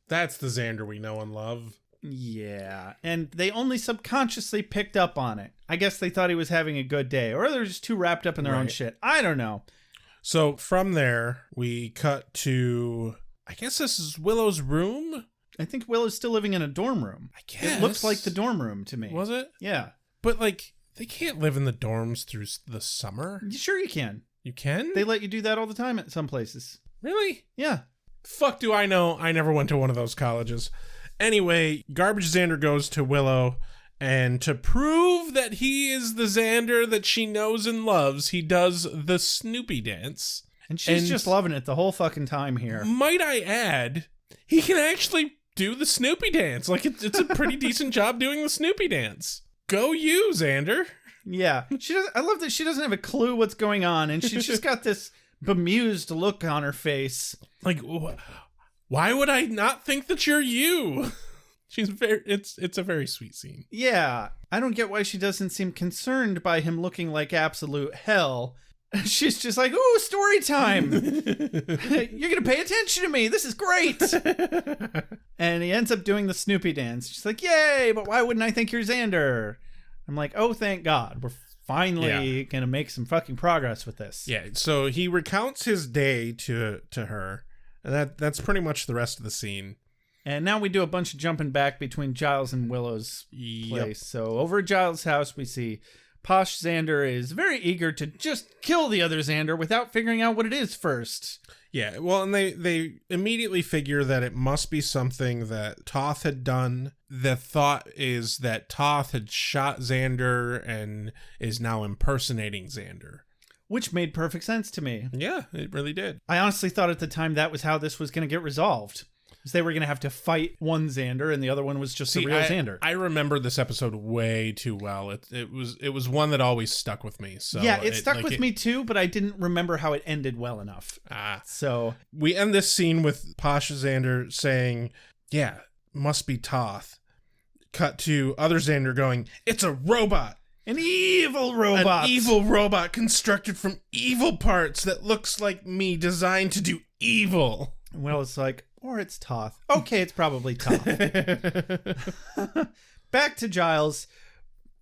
That's the Xander we know and love. Yeah, and they only subconsciously picked up on it. I guess they thought he was having a good day, or they're just too wrapped up in their own shit. I don't know. So from there, we cut to, I guess this is Willow's room? I think Willow's still living in a dorm room. I guess. It looks like the dorm room to me. Was it? Yeah. But, like, they can't live in the dorms through the summer. Sure you can. You can? They let you do that all the time at some places. Really? Yeah. Fuck do I know. I never went to one of those colleges. Anyway, Garbage Xander goes to Willow, and to prove that he is the Xander that she knows and loves, he does the Snoopy dance. And she's just loving it the whole fucking time here. Might I add, he can actually do the Snoopy dance. Like, it's a pretty decent job doing the Snoopy dance. Go you, Xander. Yeah. I love that she doesn't have a clue what's going on, and she's just got this bemused look on her face. Like, why would I not think that you're you? It's a very sweet scene. Yeah. I don't get why she doesn't seem concerned by him looking like absolute hell. She's just like, ooh, story time. You're going to pay attention to me. This is great. And he ends up doing the Snoopy dance. She's like, yay, but why wouldn't I think you're Xander? I'm like, oh, thank God. We're finally going to make some fucking progress with this. Yeah, so he recounts his day to her. And that's pretty much the rest of the scene. And now we do a bunch of jumping back between Giles and Willow's place. So over at Giles' house, we see Posh Xander is very eager to just kill the other Xander without figuring out what it is first. Yeah, well, and they immediately figure that it must be something that Toth had done. The thought is that Toth had shot Xander and is now impersonating Xander. Which made perfect sense to me. Yeah, it really did. I honestly thought at the time that was how this was going to get resolved. They were going to have to fight one Xander, and the other one was just the real Xander. I remember this episode way too well. It was one that always stuck with me. So yeah, it stuck with me too, but I didn't remember how it ended well enough. So we end this scene with Posh Xander saying, "Yeah, must be Toth." Cut to other Xander going, "It's a robot." An evil robot. An evil robot constructed from evil parts that looks like me, designed to do evil. Well, it's like, or it's Toth. Okay, it's probably Toth. Back to Giles.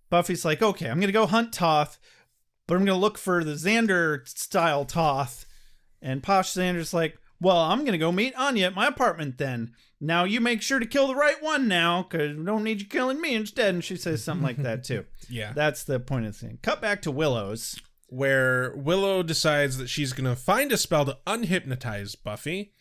Buffy's like, okay, I'm going to go hunt Toth, but I'm going to look for the Xander-style Toth. And Posh Xander's like, Well, I'm going to go meet Anya at my apartment then. Now you make sure to kill the right one now, because we don't need you killing me instead. And she says something like that, too. Yeah. That's the point of the thing. Cut back to Willow's. Where Willow decides that she's going to find a spell to unhypnotize Buffy.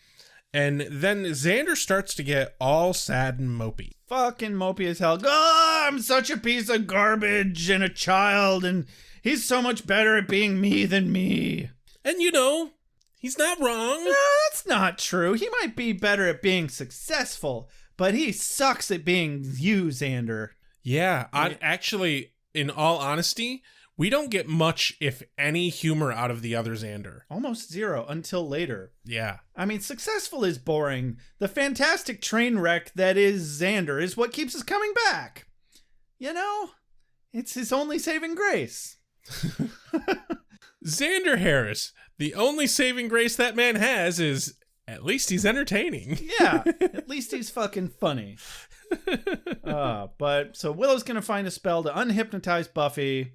And then Xander starts to get all sad and mopey. Fucking mopey as hell. Oh, I'm such a piece of garbage and a child, and he's so much better at being me than me. And he's not wrong. No, that's not true. He might be better at being successful, but he sucks at being you, Xander. Yeah, actually, in all honesty, we don't get much, if any, humor out of the other Xander. Almost zero until later. Yeah. I mean, successful is boring. The fantastic train wreck that is Xander is what keeps us coming back. It's his only saving grace. Xander Harris, the only saving grace that man has is at least he's entertaining. Yeah, at least he's fucking funny. But so Willow's going to find a spell to unhypnotize Buffy,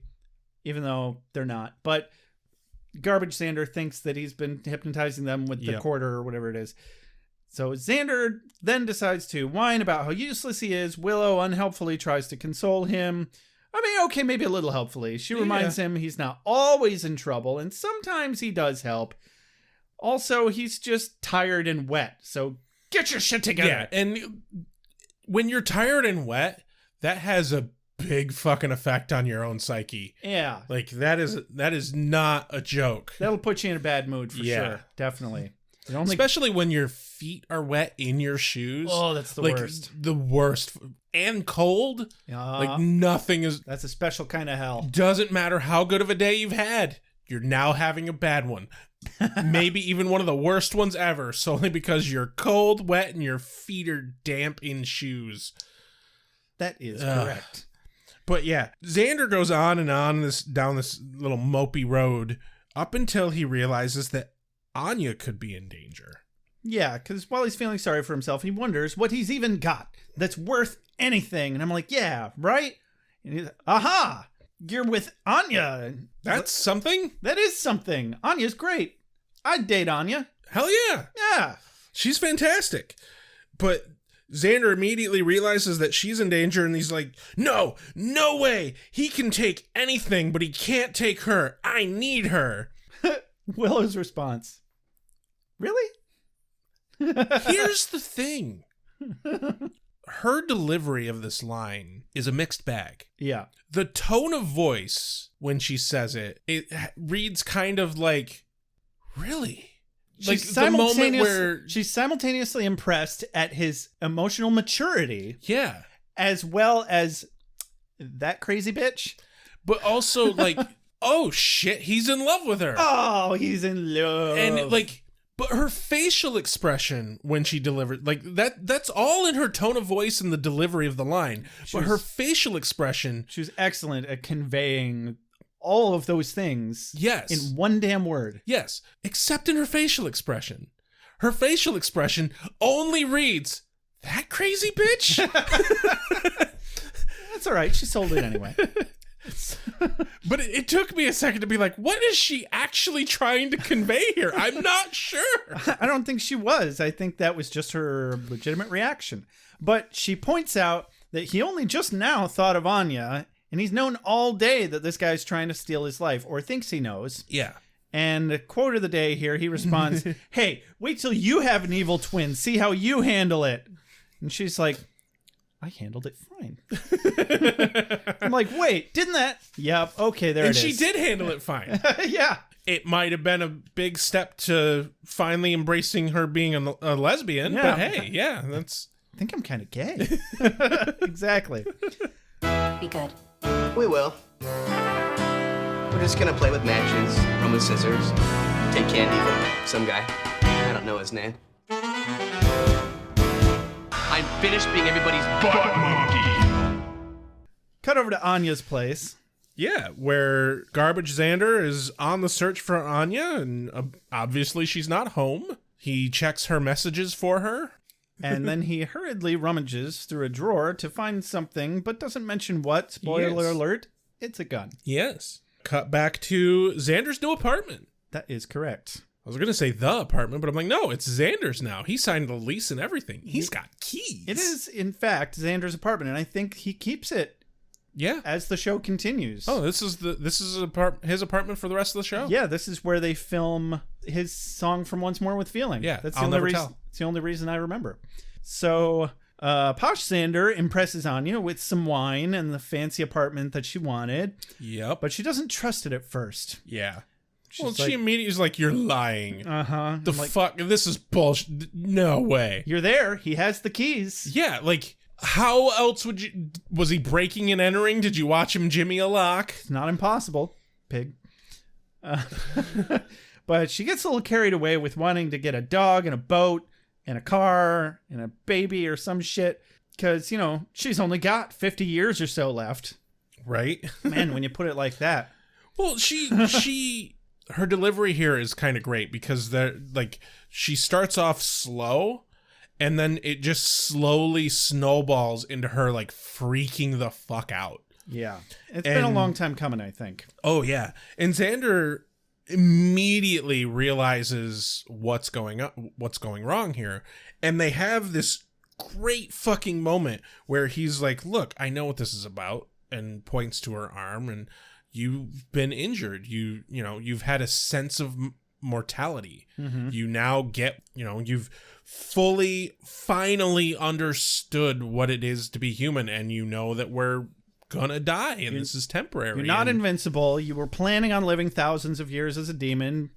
even though they're not. But Garbage Xander thinks that he's been hypnotizing them with the quarter or whatever it is. So Xander then decides to whine about how useless he is. Willow unhelpfully tries to console him. I mean, okay, maybe a little helpfully. She reminds him he's not always in trouble, and sometimes he does help. Also, he's just tired and wet, so get your shit together. Yeah, and when you're tired and wet, that has a big fucking effect on your own psyche. Yeah. Like, that is not a joke. That'll put you in a bad mood for sure. Definitely. Especially when your feet are wet in your shoes. Oh, that's the worst. The worst. And cold. Like, nothing is... That's a special kind of hell. Doesn't matter how good of a day you've had. You're now having a bad one. Maybe even one of the worst ones ever, solely because you're cold, wet, and your feet are damp in shoes. That is correct. But yeah, Xander goes on and on down this little mopey road up until he realizes that Anya could be in danger. Yeah, because while he's feeling sorry for himself, he wonders what he's even got that's worth anything. And I'm like, yeah, right? And he's like, aha! You're with Anya. That's something? That is something. Anya's great. I'd date Anya. Hell yeah. Yeah. She's fantastic. But Xander immediately realizes that she's in danger, and he's like, no way. He can take anything, but he can't take her. I need her. Willow's response. Really? Here's the thing. Her delivery of this line is a mixed bag. Yeah. The tone of voice when she says it reads kind of like, really? Like the moment where she's simultaneously impressed at his emotional maturity. Yeah. As well as that crazy bitch. But also like, oh shit, he's in love with her. Oh, he's in love. And like, but her facial expression when she delivered, like that's all in her tone of voice and the delivery of the line. But her facial expression. She was excellent at conveying all of those things. Yes. In one damn word. Yes. Except in her facial expression. Her facial expression only reads, that crazy bitch? That's all right. She sold it anyway. But it took me a second to be like, what is she actually trying to convey here? I'm not sure. I don't think she was. I think that was just her legitimate reaction. But she points out that he only just now thought of Anya, and he's known all day that this guy's trying to steal his life, or thinks he knows. Yeah. And the quote of the day here, he responds, hey, wait till you have an evil twin. See how you handle it. And she's like, I handled it fine. I'm like, wait, didn't that? Yep. Okay, there it is. And she did handle it fine. Yeah. It might have been a big step to finally embracing her being a lesbian. Yeah. But hey, yeah, that's... I think I'm kind of gay. Exactly. Be good. We will. We're just gonna play with matches, run with scissors, take candy from some guy. I don't know his name. I'm finished being everybody's butt monkey. Cut over to Anya's place. Yeah, where Garbage Xander is on the search for Anya, and obviously she's not home. He checks her messages for her. And then he hurriedly rummages through a drawer to find something, but doesn't mention what. Spoiler alert, it's a gun. Yes. Cut back to Xander's new apartment. That is correct. I was going to say the apartment, but I'm like, no, it's Xander's now. He signed the lease and everything. He's got keys. It is, in fact, Xander's apartment, and I think he keeps it. Yeah. As the show continues. Oh, this is his apartment for the rest of the show? Yeah, this is where they film his song from Once More with Feeling. Yeah, that's I'll never tell. It's the only reason I remember. So, Posh Xander impresses Anya with some wine and the fancy apartment that she wanted. Yep. But she doesn't trust it at first. Yeah. She's she immediately is like, you're lying. Uh-huh. The fuck? This is bullshit. No way. You're there. He has the keys. Yeah, like, how else would you... Was he breaking and entering? Did you watch him jimmy a lock? It's not impossible, pig. But she gets a little carried away with wanting to get a dog and a boat and a car and a baby or some shit. Because, you know, she's only got 50 years or so left. Right? Man, when you put it like that. Well, her delivery here is kind of great because she starts off slow and then it just slowly snowballs into her like freaking the fuck out. Yeah. It's been a long time coming, I think. Oh, yeah. And Xander immediately realizes what's going wrong here. And they have this great fucking moment where he's like, look, I know what this is about, and points to her arm, and you've been injured. You've had a sense of mortality. Mm-hmm. You now get, you've finally understood what it is to be human, and you know that we're gonna die, and this is temporary. You're not invincible. You were planning on living thousands of years as a demon,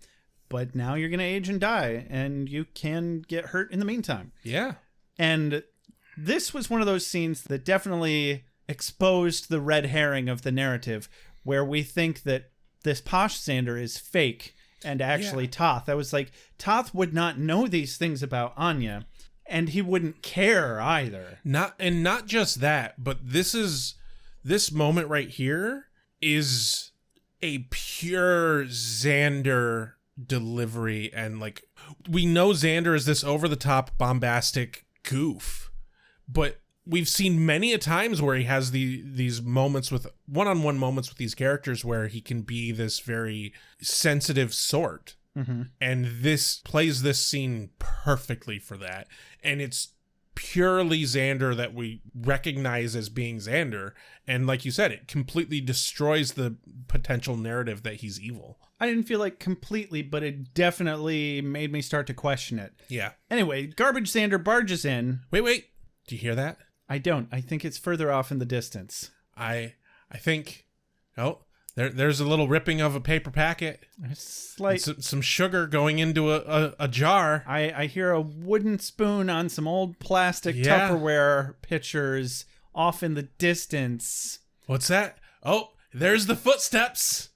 but now you're gonna age and die, and you can get hurt in the meantime. Yeah. And this was one of those scenes that definitely exposed the red herring of the narrative, where we think that this Posh Xander is fake and actually Toth. I was like, Toth would not know these things about Anya, and he wouldn't care either. Not just that, but this moment right here is a pure Xander delivery, and like, we know Xander is this over-the-top bombastic goof, but we've seen many a times where he has these moments with one-on-one moments with these characters where he can be this very sensitive sort. Mm-hmm. And this plays this scene perfectly for that. And it's purely Xander that we recognize as being Xander. And like you said, it completely destroys the potential narrative that he's evil. I didn't feel like completely, but it definitely made me start to question it. Yeah. Anyway, Garbage Xander barges in. Wait. Do you hear that? I don't. I think it's further off in the distance. I think... Oh, there's a little ripping of a paper packet. Some sugar going into a jar. I hear a wooden spoon on some old plastic Tupperware pitchers off in the distance. What's that? Oh, there's the footsteps.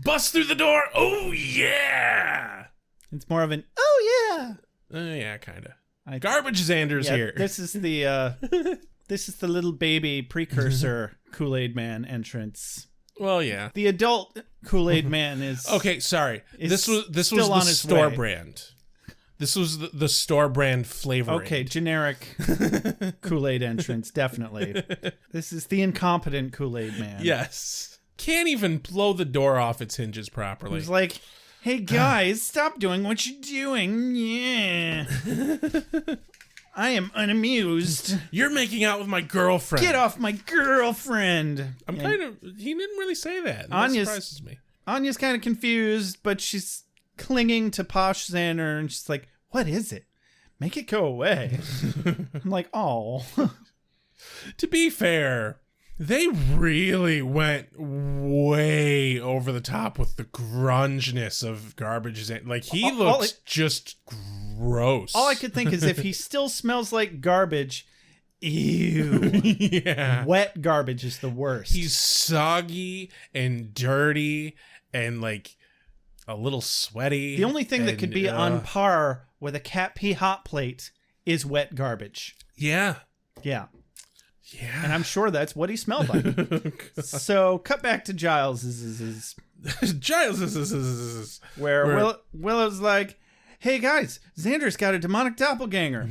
Bust through the door. Oh, yeah. It's more of an, oh, yeah. Yeah, kind of. Garbage Xander's here. This is the little baby precursor Kool-Aid Man entrance. Well, yeah. The adult Kool-Aid Man is okay. Sorry, this was the store brand. This was the store brand flavor. Okay, generic Kool-Aid entrance, definitely. This is the incompetent Kool-Aid Man. Yes, can't even blow the door off its hinges properly. He's like, hey guys, stop doing what you're doing. Yeah. I am unamused. You're making out with my girlfriend. Get off my girlfriend. He didn't really say that. That surprises me. Anya's kind of confused, but she's clinging to Posh Xander, and she's like, what is it? Make it go away. I'm like, oh. To be fair, they really went way over the top with the grungeness of Garbage Xander. Like, he looks just gross. All I could think is if he still smells like garbage, ew. Yeah. Wet garbage is the worst. He's soggy and dirty and like a little sweaty. The only thing that could be on par with a cat pee hot plate is wet garbage. Yeah. Yeah. Yeah. And I'm sure that's what he smelled like. So cut back to Giles. Where Willow's like, hey guys, Xander's got a demonic doppelganger.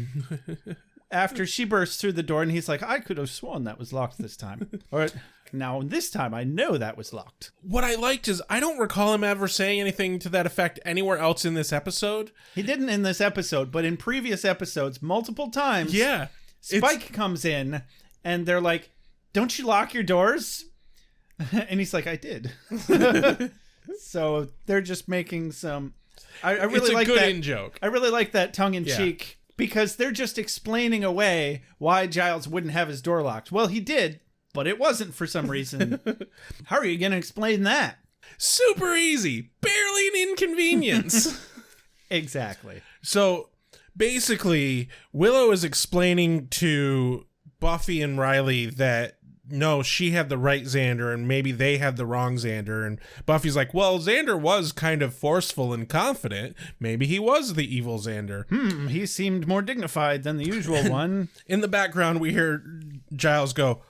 After she bursts through the door, and he's like, I could have sworn that was locked this time. Or Now, this time I know that was locked. What I liked is I don't recall him ever saying anything to that effect anywhere else in this episode. He didn't in this episode, but in previous episodes, multiple times, Yeah. Spike comes in and they're like, don't you lock your doors? And he's like, I did. So they're just making some... I really it's a like good that in-joke. I really like that tongue-in-cheek because they're just explaining away why Giles wouldn't have his door locked. Well, he did, but it wasn't for some reason. How are you going to explain that? Super easy. Barely an inconvenience. Exactly. So basically, Willow is explaining to Buffy and Riley that no, she had the right Xander and maybe they had the wrong Xander. And Buffy's like, well, Xander was kind of forceful and confident. Maybe he was the evil Xander. He seemed more dignified than the usual one. In the background, we hear Giles go,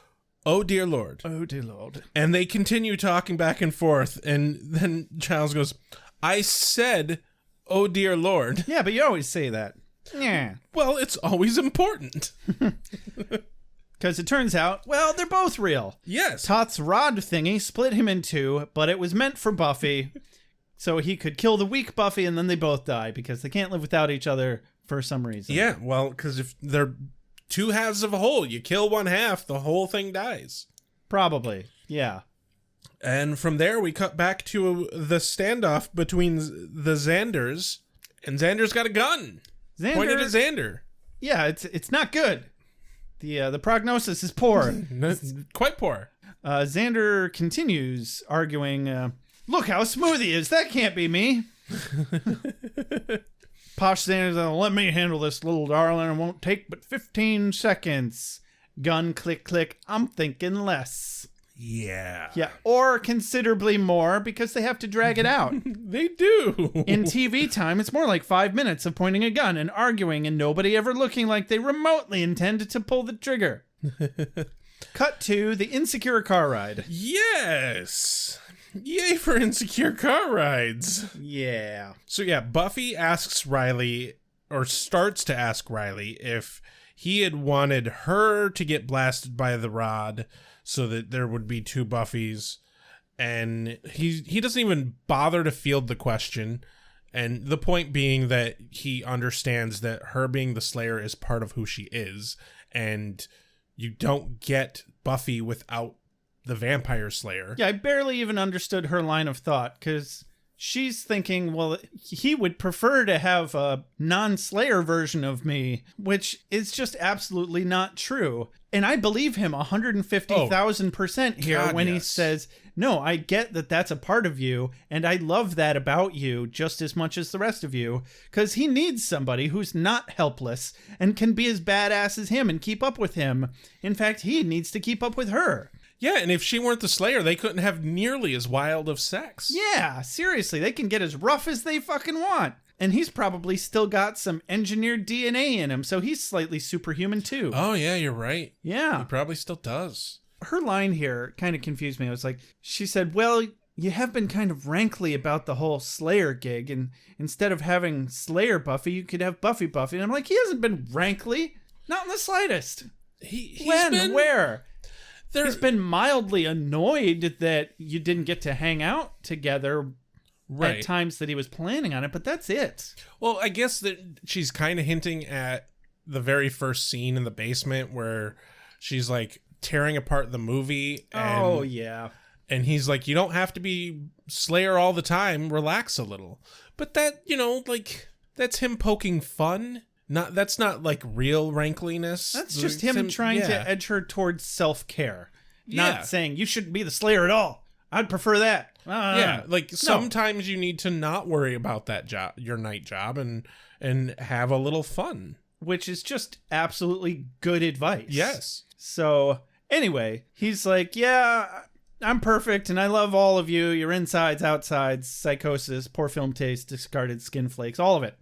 oh, dear Lord. Oh, dear Lord. And they continue talking back and forth. And then Giles goes, I said, oh, dear Lord. Yeah, but you always say that. Yeah. Well, it's always important. Because it turns out, well, they're both real. Yes. Toth's rod thingy split him in two, but it was meant for Buffy, so he could kill the weak Buffy, and then they both die, because they can't live without each other for some reason. Yeah, well, because if they're two halves of a whole, you kill one half, the whole thing dies. Probably, yeah. And from there, we cut back to the standoff between the Xanders, and Xander's got a gun. Pointed at Xander. Yeah, it's not good. The prognosis is poor. Quite poor. Xander continues arguing, look how smooth he is. That can't be me. Posh Xander's let me handle this, little darling. It won't take but 15 seconds. Gun, click, click. I'm thinking less. Yeah. Yeah, or considerably more because they have to drag it out. They do. In TV time, it's more like 5 minutes of pointing a gun and arguing and nobody ever looking like they remotely intended to pull the trigger. Cut to the insecure car ride. Yes. Yay for insecure car rides. Yeah. So yeah, Buffy asks Riley, or starts to ask Riley, if he had wanted her to get blasted by the rod so that there would be two Buffys, and he doesn't even bother to field the question, and the point being that he understands that her being the Slayer is part of who she is, and you don't get Buffy without the Vampire Slayer. Yeah, I barely even understood her line of thought, because she's thinking, well, he would prefer to have a non-Slayer version of me, which is just absolutely not true. And I believe him 150,000% here when he says, no, I get that that's a part of you, and I love that about you just as much as the rest of you, because he needs somebody who's not helpless and can be as badass as him and keep up with him. In fact, he needs to keep up with her. Yeah, and if she weren't the Slayer, they couldn't have nearly as wild of sex. Yeah, seriously, they can get as rough as they fucking want. And he's probably still got some engineered DNA in him, so he's slightly superhuman too. Oh, yeah, you're right. Yeah. He probably still does. Her line here kind of confused me. I was like, she said, well, you have been kind of rankly about the whole Slayer gig, and instead of having Slayer Buffy, you could have Buffy Buffy. And I'm like, he hasn't been rankly. Not in the slightest. Where? He's been mildly annoyed that you didn't get to hang out together at times that he was planning on it, but that's it. Well, I guess that she's kind of hinting at the very first scene in the basement where she's like tearing apart the movie. And, oh, yeah. And he's like, you don't have to be Slayer all the time. Relax a little. But that, like, that's him poking fun. That's not like real rankliness. That's just him trying to edge her towards self-care. Not saying you shouldn't be the Slayer at all. I'd prefer that. Sometimes you need to not worry about that job, your night job, and have a little fun. Which is just absolutely good advice. Yes. So anyway, he's like, yeah, I'm perfect and I love all of you. Your insides, outsides, psychosis, poor film taste, discarded skin flakes, all of it.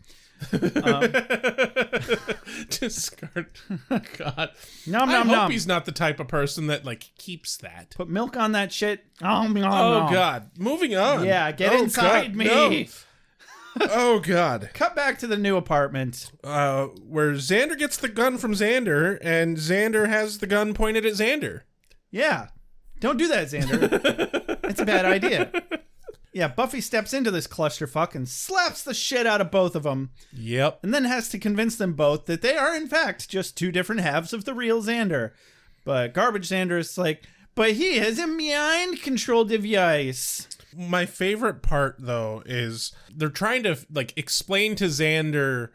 Discard. God. Nom, I nom, hope nom. he's not the type of person that keeps that. Put milk on that shit. Oh God. Moving on. Yeah, get inside me. No. Oh God. Cut back to the new apartment. Where Xander gets the gun from Xander, and Xander has the gun pointed at Xander. Yeah. Don't do that, Xander. It's a bad idea. Yeah, Buffy steps into this clusterfuck and slaps the shit out of both of them. Yep. And then has to convince them both that they are, in fact, just two different halves of the real Xander. But Garbage Xander is like, but he has a mind control device. My favorite part, though, is they're trying to, like, explain to Xander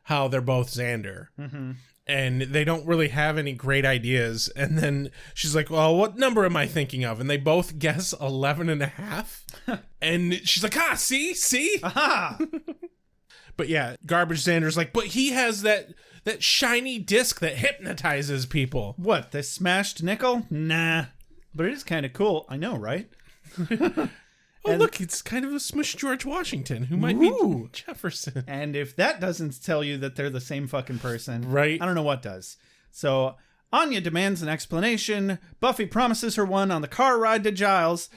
how they're both Xander. Mm-hmm. And they don't really have any great ideas. And then she's like, well, what number am I thinking of? And they both guess 11.5. And she's like, see? Aha! But yeah, Garbage Xander's like, but he has that shiny disc that hypnotizes people. What, the smashed nickel? Nah. But it is kind of cool. I know, right? Oh, look, it's kind of a smush George Washington, who might be Jefferson. And if that doesn't tell you that they're the same fucking person, right? I don't know what does. So Anya demands an explanation. Buffy promises her one on the car ride to Giles.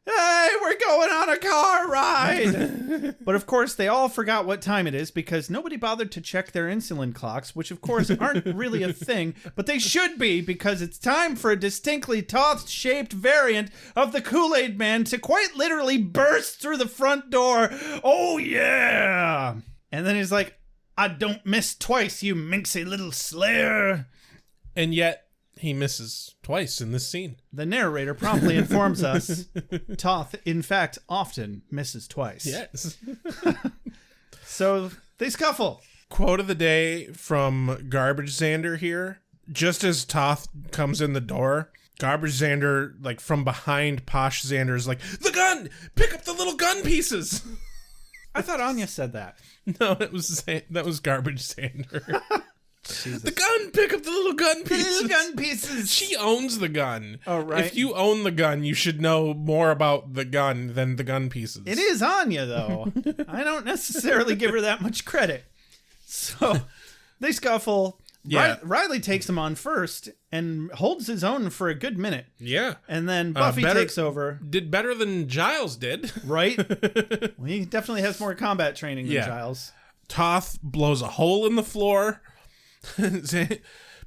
Hey, we're going on a car ride! But of course, they all forgot what time it is because nobody bothered to check their insulin clocks, which of course aren't really a thing, but they should be because it's time for a distinctly Toth-shaped variant of the Kool-Aid Man to quite literally burst through the front door. Oh, yeah! And then he's like, I don't miss twice, you minxy little slayer. And yet, he misses twice in this scene. The narrator promptly informs us Toth, in fact, often misses twice. Yes. So they scuffle. Quote of the day from Garbage Xander here. Just as Toth comes in the door, Garbage Xander, like from behind Posh Xander, is like, the gun! Pick up the little gun pieces! I thought Anya said that. No, that was Garbage Xander. Jesus. The gun! Pick up the little gun pieces! The little gun pieces! She owns the gun. Oh, right. If you own the gun, you should know more about the gun than the gun pieces. It is Anya, though. I don't necessarily give her that much credit. So, they scuffle. Yeah. Riley takes him on first and holds his own for a good minute. Yeah. And then Buffy takes over. Did better than Giles did. Right? Well, he definitely has more combat training than Giles. Toth blows a hole in the floor.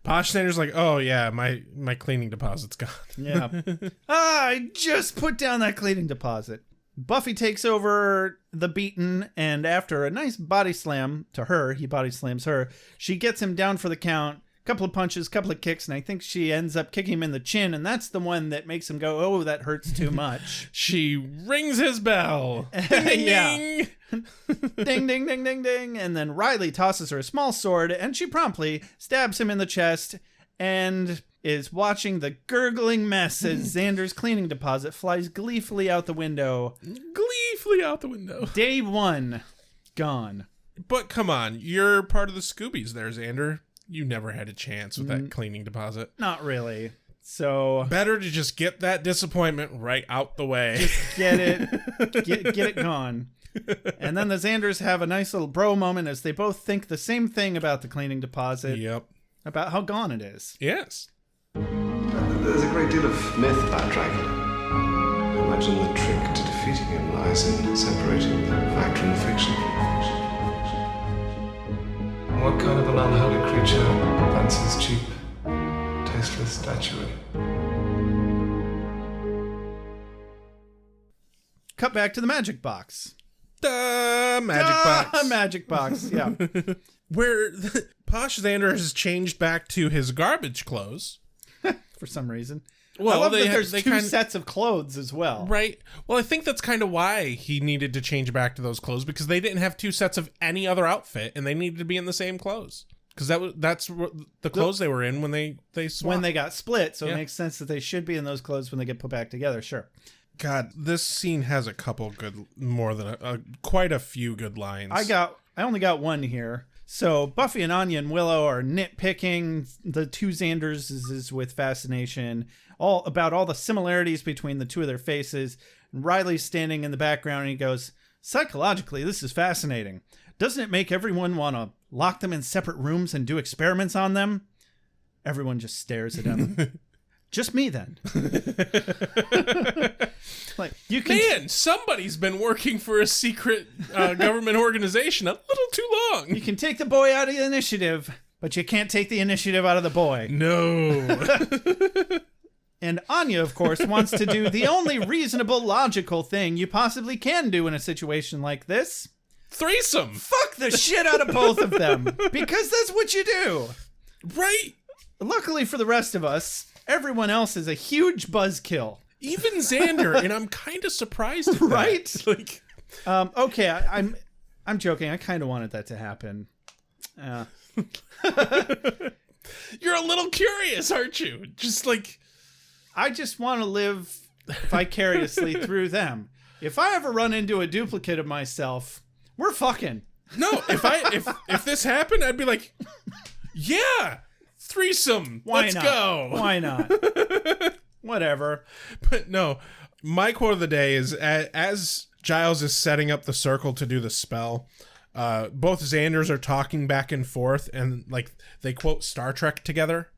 Posh Xander's like, oh yeah, my cleaning deposit's gone. Yeah. I just put down that cleaning deposit. Buffy takes over the beaten, and after a nice body slam to her, he body slams her, she gets him down for the count. Couple of punches, couple of kicks, and I think she ends up kicking him in the chin, and that's the one that makes him go, oh, that hurts too much. She rings his bell. Ding, ding, ding. Ding, ding, ding, ding, ding. And then Riley tosses her a small sword, and she promptly stabs him in the chest, and is watching the gurgling mess as Xander's cleaning deposit flies gleefully out the window. Gleefully out the window. Day one, gone. But come on, you're part of the Scoobies there, Xander. You never had a chance with that cleaning deposit. Not really. So better to just get that disappointment right out the way. Just get it. get it gone. And then the Xanders have a nice little bro moment as they both think the same thing about the cleaning deposit. Yep. About how gone it is. Yes. There's a great deal of myth about Dracula. I imagine the trick to defeating him lies in separating the fact from the fiction. What kind of an unholy creature fancies cheap, tasteless statuary? Cut back to the magic box. Magic box, yeah. Where Posh Xander has changed back to his garbage clothes. For some reason. Well, I love that there's two sets of clothes as well. Right. Well, I think that's kind of why he needed to change back to those clothes, because they didn't have two sets of any other outfit, and they needed to be in the same clothes. Because that's the clothes they were in when they swapped. When they got split, so it makes sense that they should be in those clothes when they get put back together, sure. God, this scene has a couple quite a few good lines. I only got one here. So Buffy and Anya and Willow are nitpicking the two Xanders with fascination, all about all the similarities between the two of their faces. And Riley's standing in the background and he goes, psychologically, this is fascinating. Doesn't it make everyone want to lock them in separate rooms and do experiments on them? Everyone just stares at him. Just me then. Like you can. Man, somebody's been working for a secret government organization a little too long. You can take the boy out of the initiative, but you can't take the initiative out of the boy. No. And Anya, of course, wants to do the only reasonable, logical thing you possibly can do in a situation like this. Threesome. Fuck the shit out of both of them. Because that's what you do. Right. Luckily for the rest of us, everyone else is a huge buzzkill. Even Xander, and I'm kind of surprised at that. Right? Like, okay, I'm joking. I kind of wanted that to happen. you're a little curious, aren't you? Just like, I just want to live vicariously through them. If I ever run into a duplicate of myself, we're fucking. no, if this happened, I'd be like, yeah, threesome. Let's go. Why not? Whatever. But no, my quote of the day is as Giles is setting up the circle to do the spell, both Xanders are talking back and forth, and like they quote Star Trek together.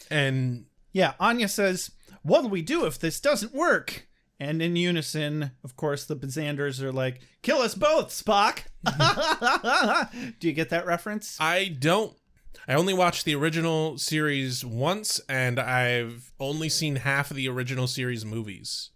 And yeah, Anya says, "What'll we do if this doesn't work?" And in unison, of course, the Xanders are like, "Kill us both, Spock." Do you get that reference? I don't. I only watched the original series once, and I've only seen half of the original series movies.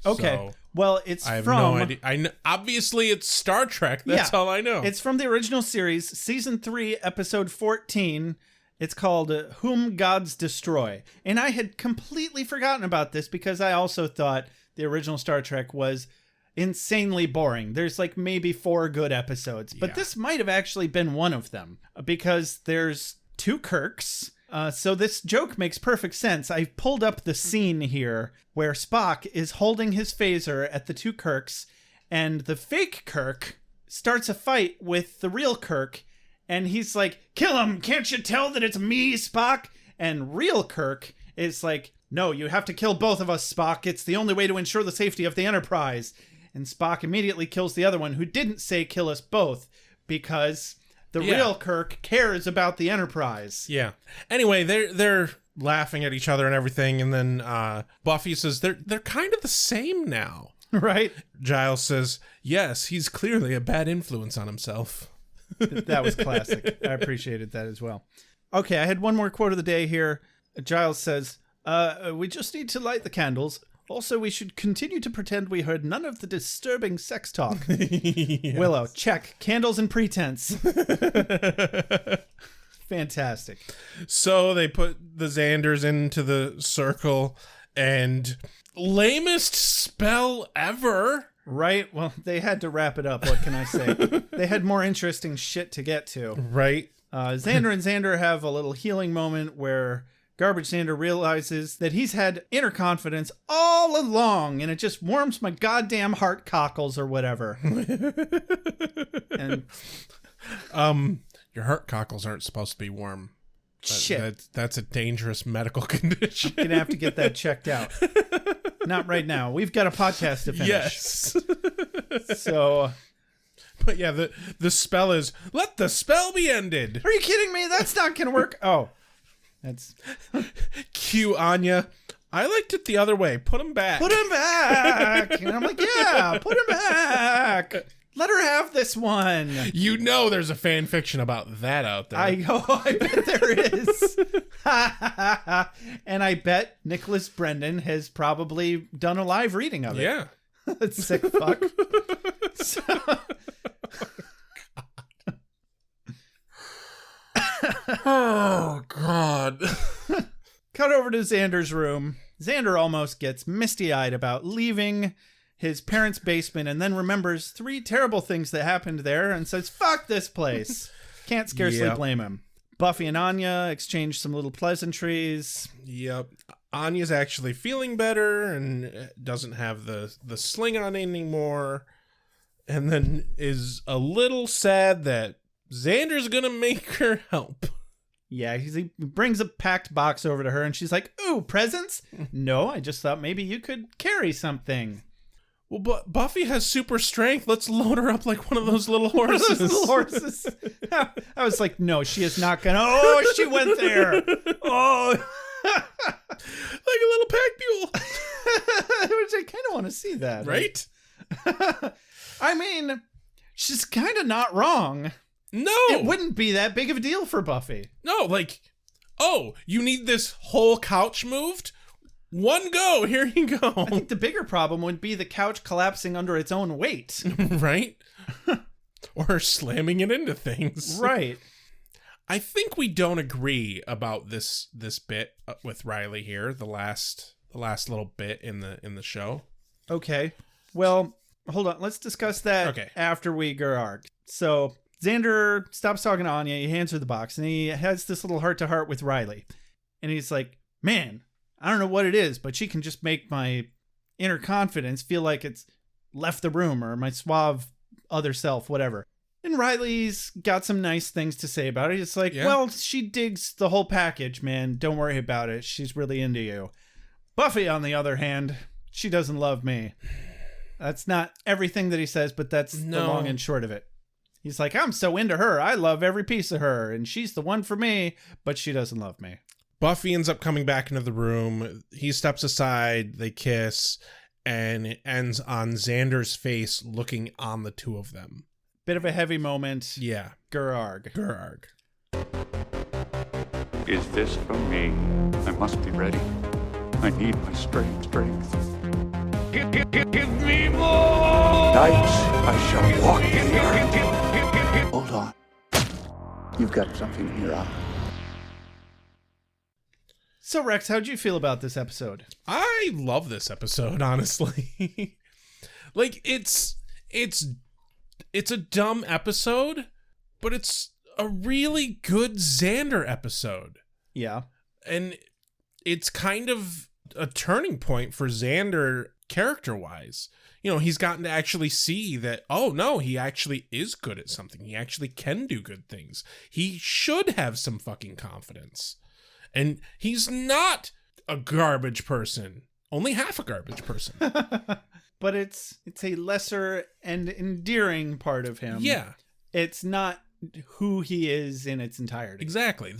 Okay. So well, it's I have from... no idea. Obviously, it's Star Trek. That's all I know. It's from the original series, Season 3, Episode 14. It's called Whom Gods Destroy. And I had completely forgotten about this because I also thought the original Star Trek was insanely boring. There's like maybe 4 good episodes, but this might have actually been one of them because there's 2 Kirks. So this joke makes perfect sense. I've pulled up the scene here where Spock is holding his phaser at the 2 Kirks, and the fake Kirk starts a fight with the real Kirk, and he's like, "Kill him! Can't you tell that it's me, Spock?" And real Kirk is like, "No, you have to kill both of us, Spock. It's the only way to ensure the safety of the Enterprise." And Spock immediately kills the other one who didn't say kill us both because the real Kirk cares about the Enterprise. Yeah. Anyway, they're laughing at each other and everything, and then Buffy says they're kind of the same now. Right? Giles says, "Yes, he's clearly a bad influence on himself." That was classic. I appreciated that as well. Okay, I had one more quote of the day here. Giles says, "We just need to light the candles. Also, we should continue to pretend we heard none of the disturbing sex talk." Yes. Willow, check. Candles and pretense. Fantastic. So they put the Xanders into the circle, and lamest spell ever. Right? Well, they had to wrap it up. What can I say? They had more interesting shit to get to. Right. Xander and Xander have a little healing moment where Garbage Xander realizes that he's had inner confidence all along, and it just warms my goddamn heart cockles or whatever. And your heart cockles aren't supposed to be warm. Shit. That's a dangerous medical condition. I'm gonna have to get that checked out. Not right now. We've got a podcast to finish. Yes. So, but yeah, the spell is, let the spell be ended. Are you kidding me? That's not gonna work. Oh. That's cue Anya. I liked it the other way. Put him back. Put him back. And I'm like, yeah, put him back. Let her have this one. You know there's a fan fiction about that out there. I bet there is. And I bet Nicholas Brendan has probably done a live reading of it. Yeah. That's sick fuck. So... Oh, God. Cut over to Xander's room. Xander almost gets misty-eyed about leaving his parents' basement and then remembers 3 terrible things that happened there and says, "Fuck this place." Can't scarcely blame him. Buffy and Anya exchange some little pleasantries. Yep. Anya's actually feeling better and doesn't have the sling on anymore. And then is a little sad that Xander's gonna make her help. Yeah, he brings a packed box over to her and she's like, "Ooh, presents?" "No, I just thought maybe you could carry something." "Well, but Buffy has super strength. Let's load her up like one of those little horses." Little horses. I was like, no, she is not gonna. Oh, she went there. Oh. Like a little pack mule. Which I kind of want to see that. Right? I mean, she's kind of not wrong. No. It wouldn't be that big of a deal for Buffy. No, like, oh, you need this whole couch moved? One go, here you go. I think the bigger problem would be the couch collapsing under its own weight. Right? Or slamming it into things. Right. I think we don't agree about this bit with Riley here, the last little bit in the show. Okay. Well, hold on. Let's discuss that after we go arc. So Xander stops talking to Anya. He hands her the box, and he has this little heart-to-heart with Riley. And he's like, man, I don't know what it is, but she can just make my inner confidence feel like it's left the room, or my suave other self, whatever. And Riley's got some nice things to say about it. It's like, well, she digs the whole package, man. Don't worry about it. She's really into you. Buffy, on the other hand, she doesn't love me. That's not everything that he says, but that's the long and short of it. He's like, I'm so into her. I love every piece of her, and she's the one for me, but she doesn't love me. Buffy ends up coming back into the room. He steps aside, they kiss, and it ends on Xander's face looking on the two of them. Bit of a heavy moment. Yeah. Gurarg. Is this for me? I must be ready. I need my strength. Give me more! Nights I shall walk in the earth. Hold on. You've got something in your eye. So, Rex, how'd you feel about this episode? I love this episode, honestly. Like, it's a dumb episode, but it's a really good Xander episode. Yeah. And it's kind of a turning point for Xander character-wise. You know, he's gotten to actually see that, oh no, he actually is good at something. He actually can do good things. He should have some fucking confidence. And he's not a garbage person. Only half a garbage person. But it's a lesser and endearing part of him. Yeah. It's not who he is in its entirety. Exactly.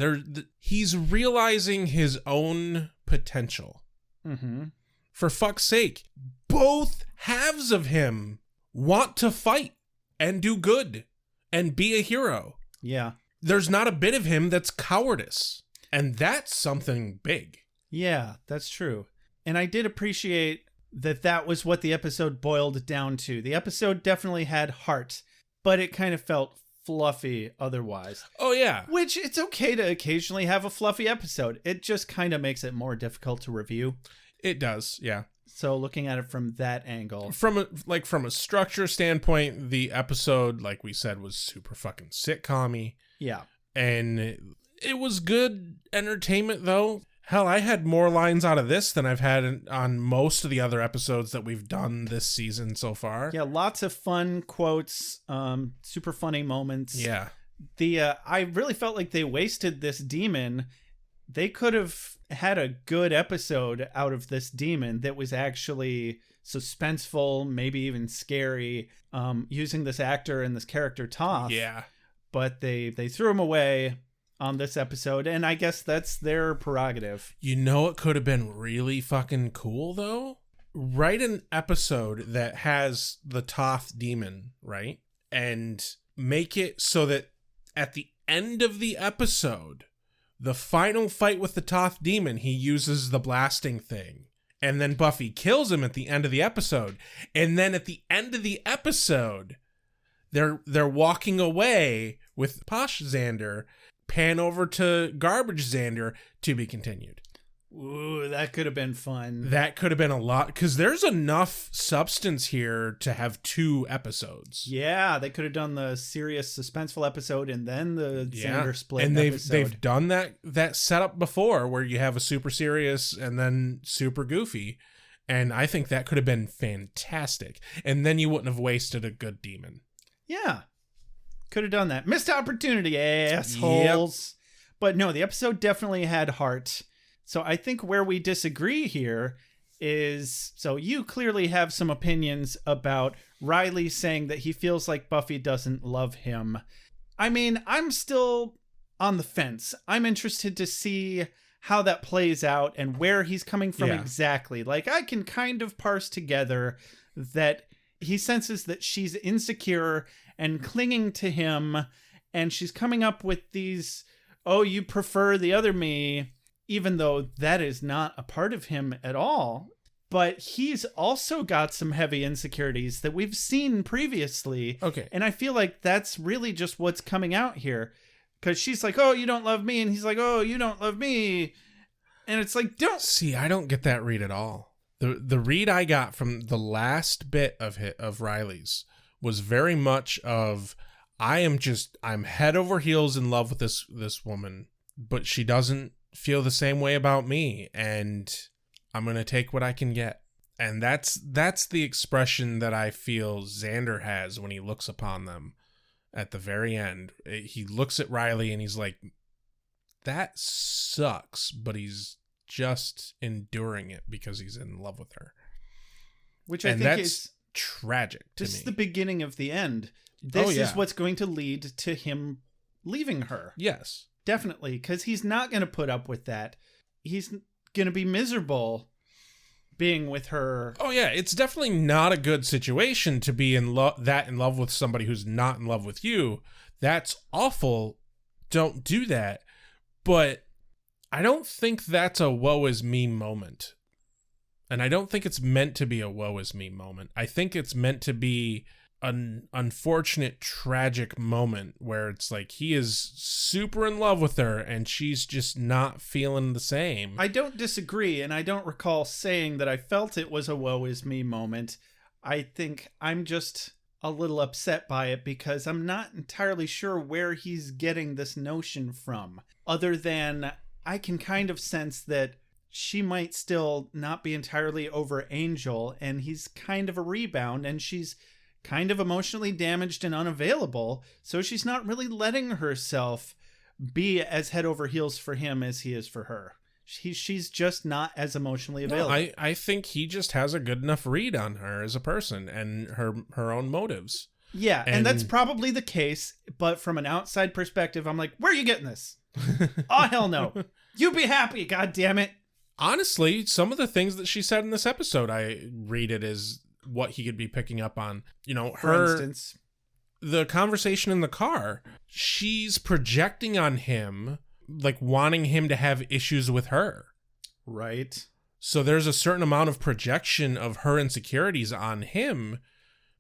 He's realizing his own potential. Mm-hmm. For fuck's sake, both halves of him want to fight and do good and be a hero. Yeah. There's not a bit of him that's cowardice. And that's something big. Yeah, that's true. And I did appreciate that was what the episode boiled down to. The episode definitely had heart, but it kind of felt fluffy otherwise. Oh, yeah. Which, it's okay to occasionally have a fluffy episode. It just kind of makes it more difficult to review. It does, yeah. So looking at it from that angle. From a structure standpoint, the episode, like we said, was super fucking sitcom-y. Yeah. And it was good entertainment, though. Hell, I had more lines out of this than I've had on most of the other episodes that we've done this season so far. Yeah, lots of fun quotes, super funny moments. Yeah. I really felt like they wasted this demon. They could have had a good episode out of this demon that was actually suspenseful, maybe even scary, using this actor and this character Toph. Yeah. But they threw him away on this episode, and I guess that's their prerogative. You know it could have been really fucking cool, though? Write an episode that has the Toph demon, right? And make it so that at the end of the episode, the final fight with the Toph demon, he uses the blasting thing. And then Buffy kills him at the end of the episode. And then at the end of the episode, they're walking away with Posh Xander. Pan over to Garbage Xander, to be continued. Ooh, that could have been fun. That could have been a lot, because there's enough substance here to have 2 episodes. Yeah, they could have done the serious, suspenseful episode and then the Xander split and episode. they've done that setup before, where you have a super serious and then super goofy, and I think that could have been fantastic. And then you wouldn't have wasted a good demon. Yeah. Could have done that. Missed opportunity, assholes. Yep. But no, the episode definitely had heart. So I think where we disagree here is, so you clearly have some opinions about Riley saying that he feels like Buffy doesn't love him. I mean, I'm still on the fence. I'm interested to see how that plays out and where he's coming from exactly. Like, I can kind of parse together that he senses that she's insecure and clinging to him, and she's coming up with these, oh, you prefer the other me even though that is not a part of him at all. But he's also got some heavy insecurities that we've seen previously. Okay. And I feel like that's really just what's coming out here. Because she's like, oh, you don't love me. And he's like, oh, you don't love me. And it's like, don't. See, I don't get that read at all. The read I got from the last bit of Riley's was very much of, I'm head over heels in love with this woman, but she doesn't feel the same way about me. And I'm going to take what I can get. And that's the expression that I feel Xander has when he looks upon them at the very end. He looks at Riley and he's like, that sucks, but he's just enduring it because he's in love with her. Which I think is tragic to me. This is the beginning of the end. This is what's going to lead to him leaving her. Yes. Definitely, because he's not going to put up with that. He's going to be miserable being with her. Oh yeah, it's definitely not a good situation to be in love with somebody who's not in love with you. That's awful. Don't do that. But I don't think that's a woe is me moment. And I don't think it's meant to be a woe is me moment. I think it's meant to be an unfortunate, tragic moment where it's like he is super in love with her and she's just not feeling the same. I don't disagree, and I don't recall saying that I felt it was a woe is me moment. I think I'm just a little upset by it because I'm not entirely sure where he's getting this notion from, other than I can kind of sense that she might still not be entirely over Angel, and he's kind of a rebound, and she's kind of emotionally damaged and unavailable, so she's not really letting herself be as head over heels for him as he is for her. She's just not as emotionally available. No, I think he just has a good enough read on her as a person and her own motives. Yeah, and that's probably the case, but from an outside perspective, I'm like, where are you getting this? Oh, hell no. You be happy, god damn it. Honestly, some of the things that she said in this episode, I read it as what he could be picking up on. You know, for instance, the conversation in the car, she's projecting on him, like wanting him to have issues with her. Right. So there's a certain amount of projection of her insecurities on him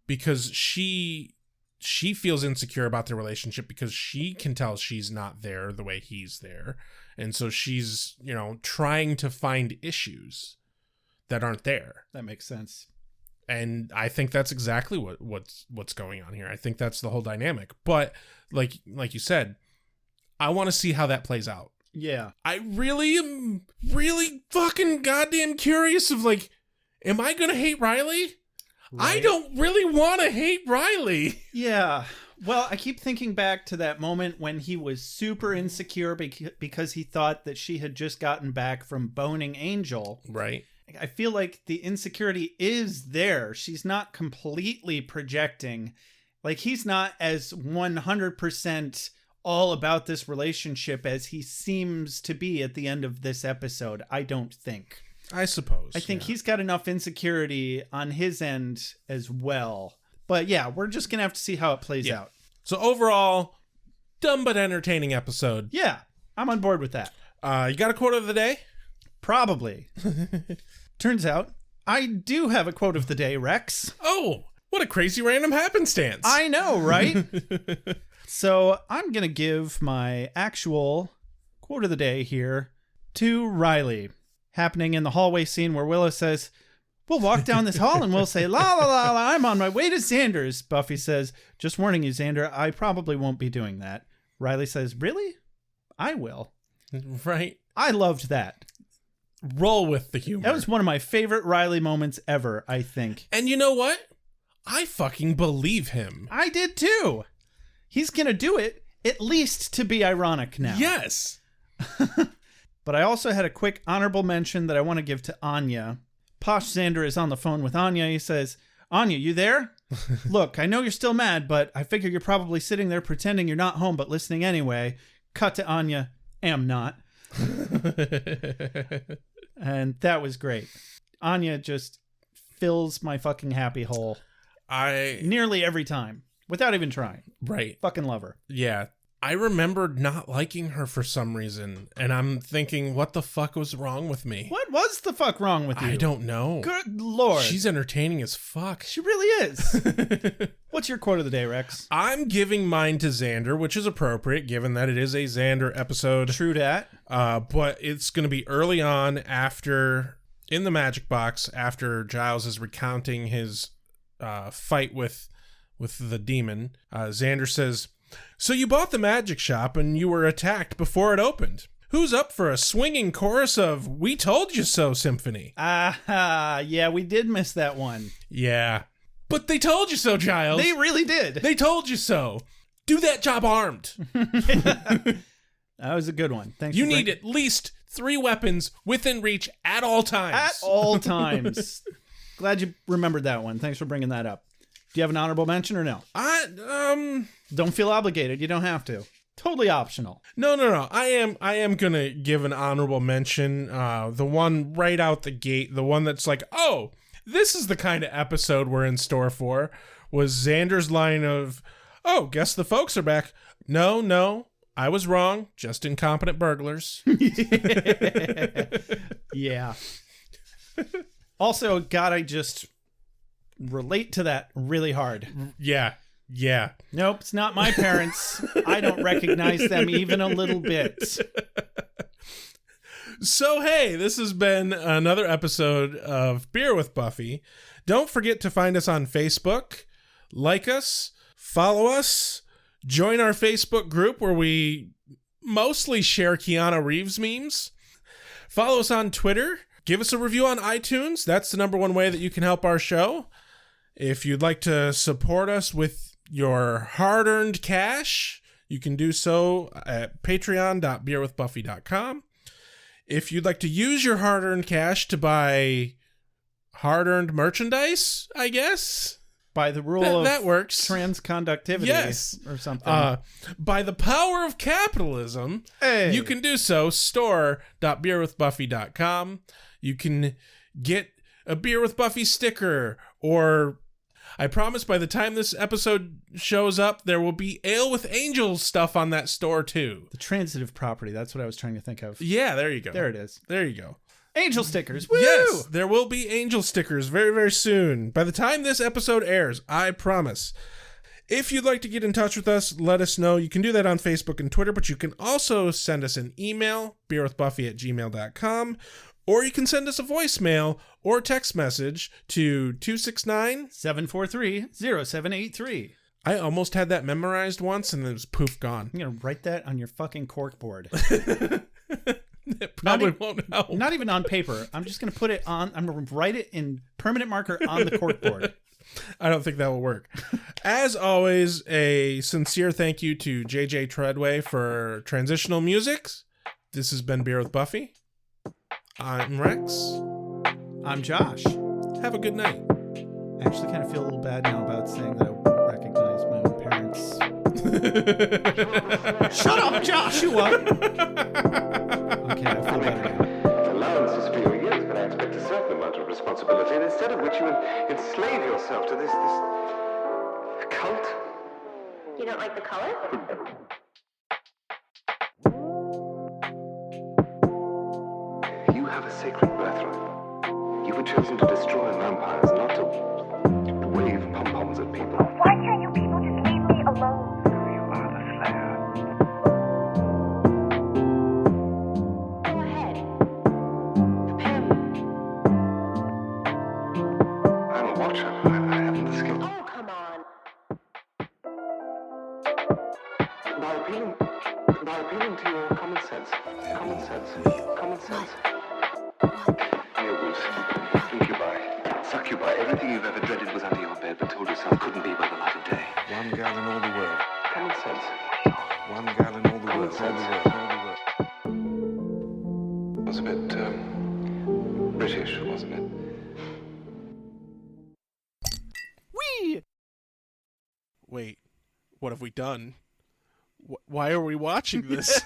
because she feels insecure about the relationship because she can tell she's not there the way he's there. And so she's, you know, trying to find issues that aren't there. That makes sense. And I think that's exactly what's going on here. I think that's the whole dynamic. But like you said, I want to see how that plays out. Yeah. I really am really fucking goddamn curious of like, am I going to hate Riley? Right. I don't really want to hate Riley. Yeah. Well, I keep thinking back to that moment when he was super insecure because he thought that she had just gotten back from boning Angel. Right. I feel like the insecurity is there. She's not completely projecting. Like, he's not as 100% all about this relationship as he seems to be at the end of this episode, I don't think. I suppose. I think he's got enough insecurity on his end as well. But yeah, we're just going to have to see how it plays out. So overall, dumb but entertaining episode. Yeah, I'm on board with that. You got a quote of the day? Probably. Turns out, I do have a quote of the day, Rex. Oh, what a crazy random happenstance. I know, right? So I'm going to give my actual quote of the day here to Riley. Happening in the hallway scene where Willow says, we'll walk down this hall and we'll say, la la la la, I'm on my way to Xander's. Buffy says, just warning you, Xander, I probably won't be doing that. Riley says, really? I will. Right. I loved that. Roll with the humor. That was one of my favorite Riley moments ever, I think. And you know what? I fucking believe him. I did too. He's going to do it, at least to be ironic now. Yes. But I also had a quick honorable mention that I want to give to Anya. Posh Xander is on the phone with Anya. He says, Anya, you there? Look, I know you're still mad, but I figure you're probably sitting there pretending you're not home but listening anyway. Cut to Anya. Am not. And that was great. Anya just fills my fucking happy hole. Nearly every time. Without even trying. Right. Fucking love her. Yeah. I remembered not liking her for some reason, and I'm thinking, what the fuck was wrong with me? What was the fuck wrong with you? I don't know. Good Lord. She's entertaining as fuck. She really is. What's your quote of the day, Rex? I'm giving mine to Xander, which is appropriate given that it is a Xander episode. True dat. But it's going to be early on after, in the magic box, after Giles is recounting his fight with the demon. Xander says, "So you bought the magic shop and you were attacked before it opened. Who's up for a swinging chorus of 'We Told You So' symphony?" Yeah, we did miss that one. Yeah. But they told you so, Giles. They really did. They told you so. Do that job armed. That was a good one. Thanks. You need at least 3 weapons within reach at all times. At all times. Glad you remembered that one. Thanks for bringing that up. Do you have an honorable mention or no? Don't feel obligated. You don't have to. Totally optional. No. I am gonna give an honorable mention. The one right out the gate, the one that's like, oh, this is the kind of episode we're in store for, was Xander's line of, "Oh, guess the folks are back." No, I was wrong. Just incompetent burglars. Yeah. Also, God, I just relate to that really hard. Yeah. Nope, it's not my parents. I don't recognize them even a little bit. So, hey, this has been another episode of Beer with Buffy. Don't forget to find us on Facebook, like us, follow us, join our Facebook group where we mostly share Keanu Reeves memes. Follow us on Twitter. Give us a review on iTunes. That's the number one way that you can help our show. If you'd like to support us with your hard-earned cash, you can do so at patreon.beerwithbuffy.com. If you'd like to use your hard-earned cash to buy hard-earned merchandise, I guess, by the rule of that works. Transconductivity, yes, or something. By the power of capitalism, you can do so. Store.beerwithbuffy.com. You can get a Beer with Buffy sticker, or I promise by the time this episode shows up, there will be Ale with Angels stuff on that store too. The transitive property, that's what I was trying to think of. Yeah, there you go. There it is. There you go. Angel stickers. Woo! Yes, there will be angel stickers very, very soon. By the time this episode airs, I promise. If you'd like to get in touch with us, let us know. You can do that on Facebook and Twitter, but you can also send us an email, beerwithbuffy@gmail.com, or you can send us a voicemail or text message to 269-743-0783. I almost had that memorized once and then it was poof gone. I'm going to write that on your fucking corkboard. It probably won't help. Not even on paper. I'm just going to put it on. I'm going to write it in permanent marker on the corkboard. I don't think that will work. As always, a sincere thank you to JJ Treadway for transitional music. This has been Beer with Buffy. I'm Rex. I'm Josh. Have a good night. I actually kind of feel a little bad now about saying that I won't recognize my own parents. Shut up, Joshua! Okay, I feel better now. Allowances for your years, but I expect a certain amount of responsibility, and instead of which you enslave yourself to this cult. You don't like the color? You have a sacred birthright. You were chosen to destroy vampires, not to wave pom-poms at people. Why can't you people just leave me alone? You are the Slayer. Go ahead. I'm a watcher. I haven't the skill. Oh, come on. By appealing to your common sense. Earwolves, incubi, succubi, everything you've ever dreaded was under your bed, but told yourself couldn't be by the light of day. One girl in all the world. Common sense. One girl in all the world. It was a bit, British, wasn't it? Whee! Wait, what have we done? Why are we watching this?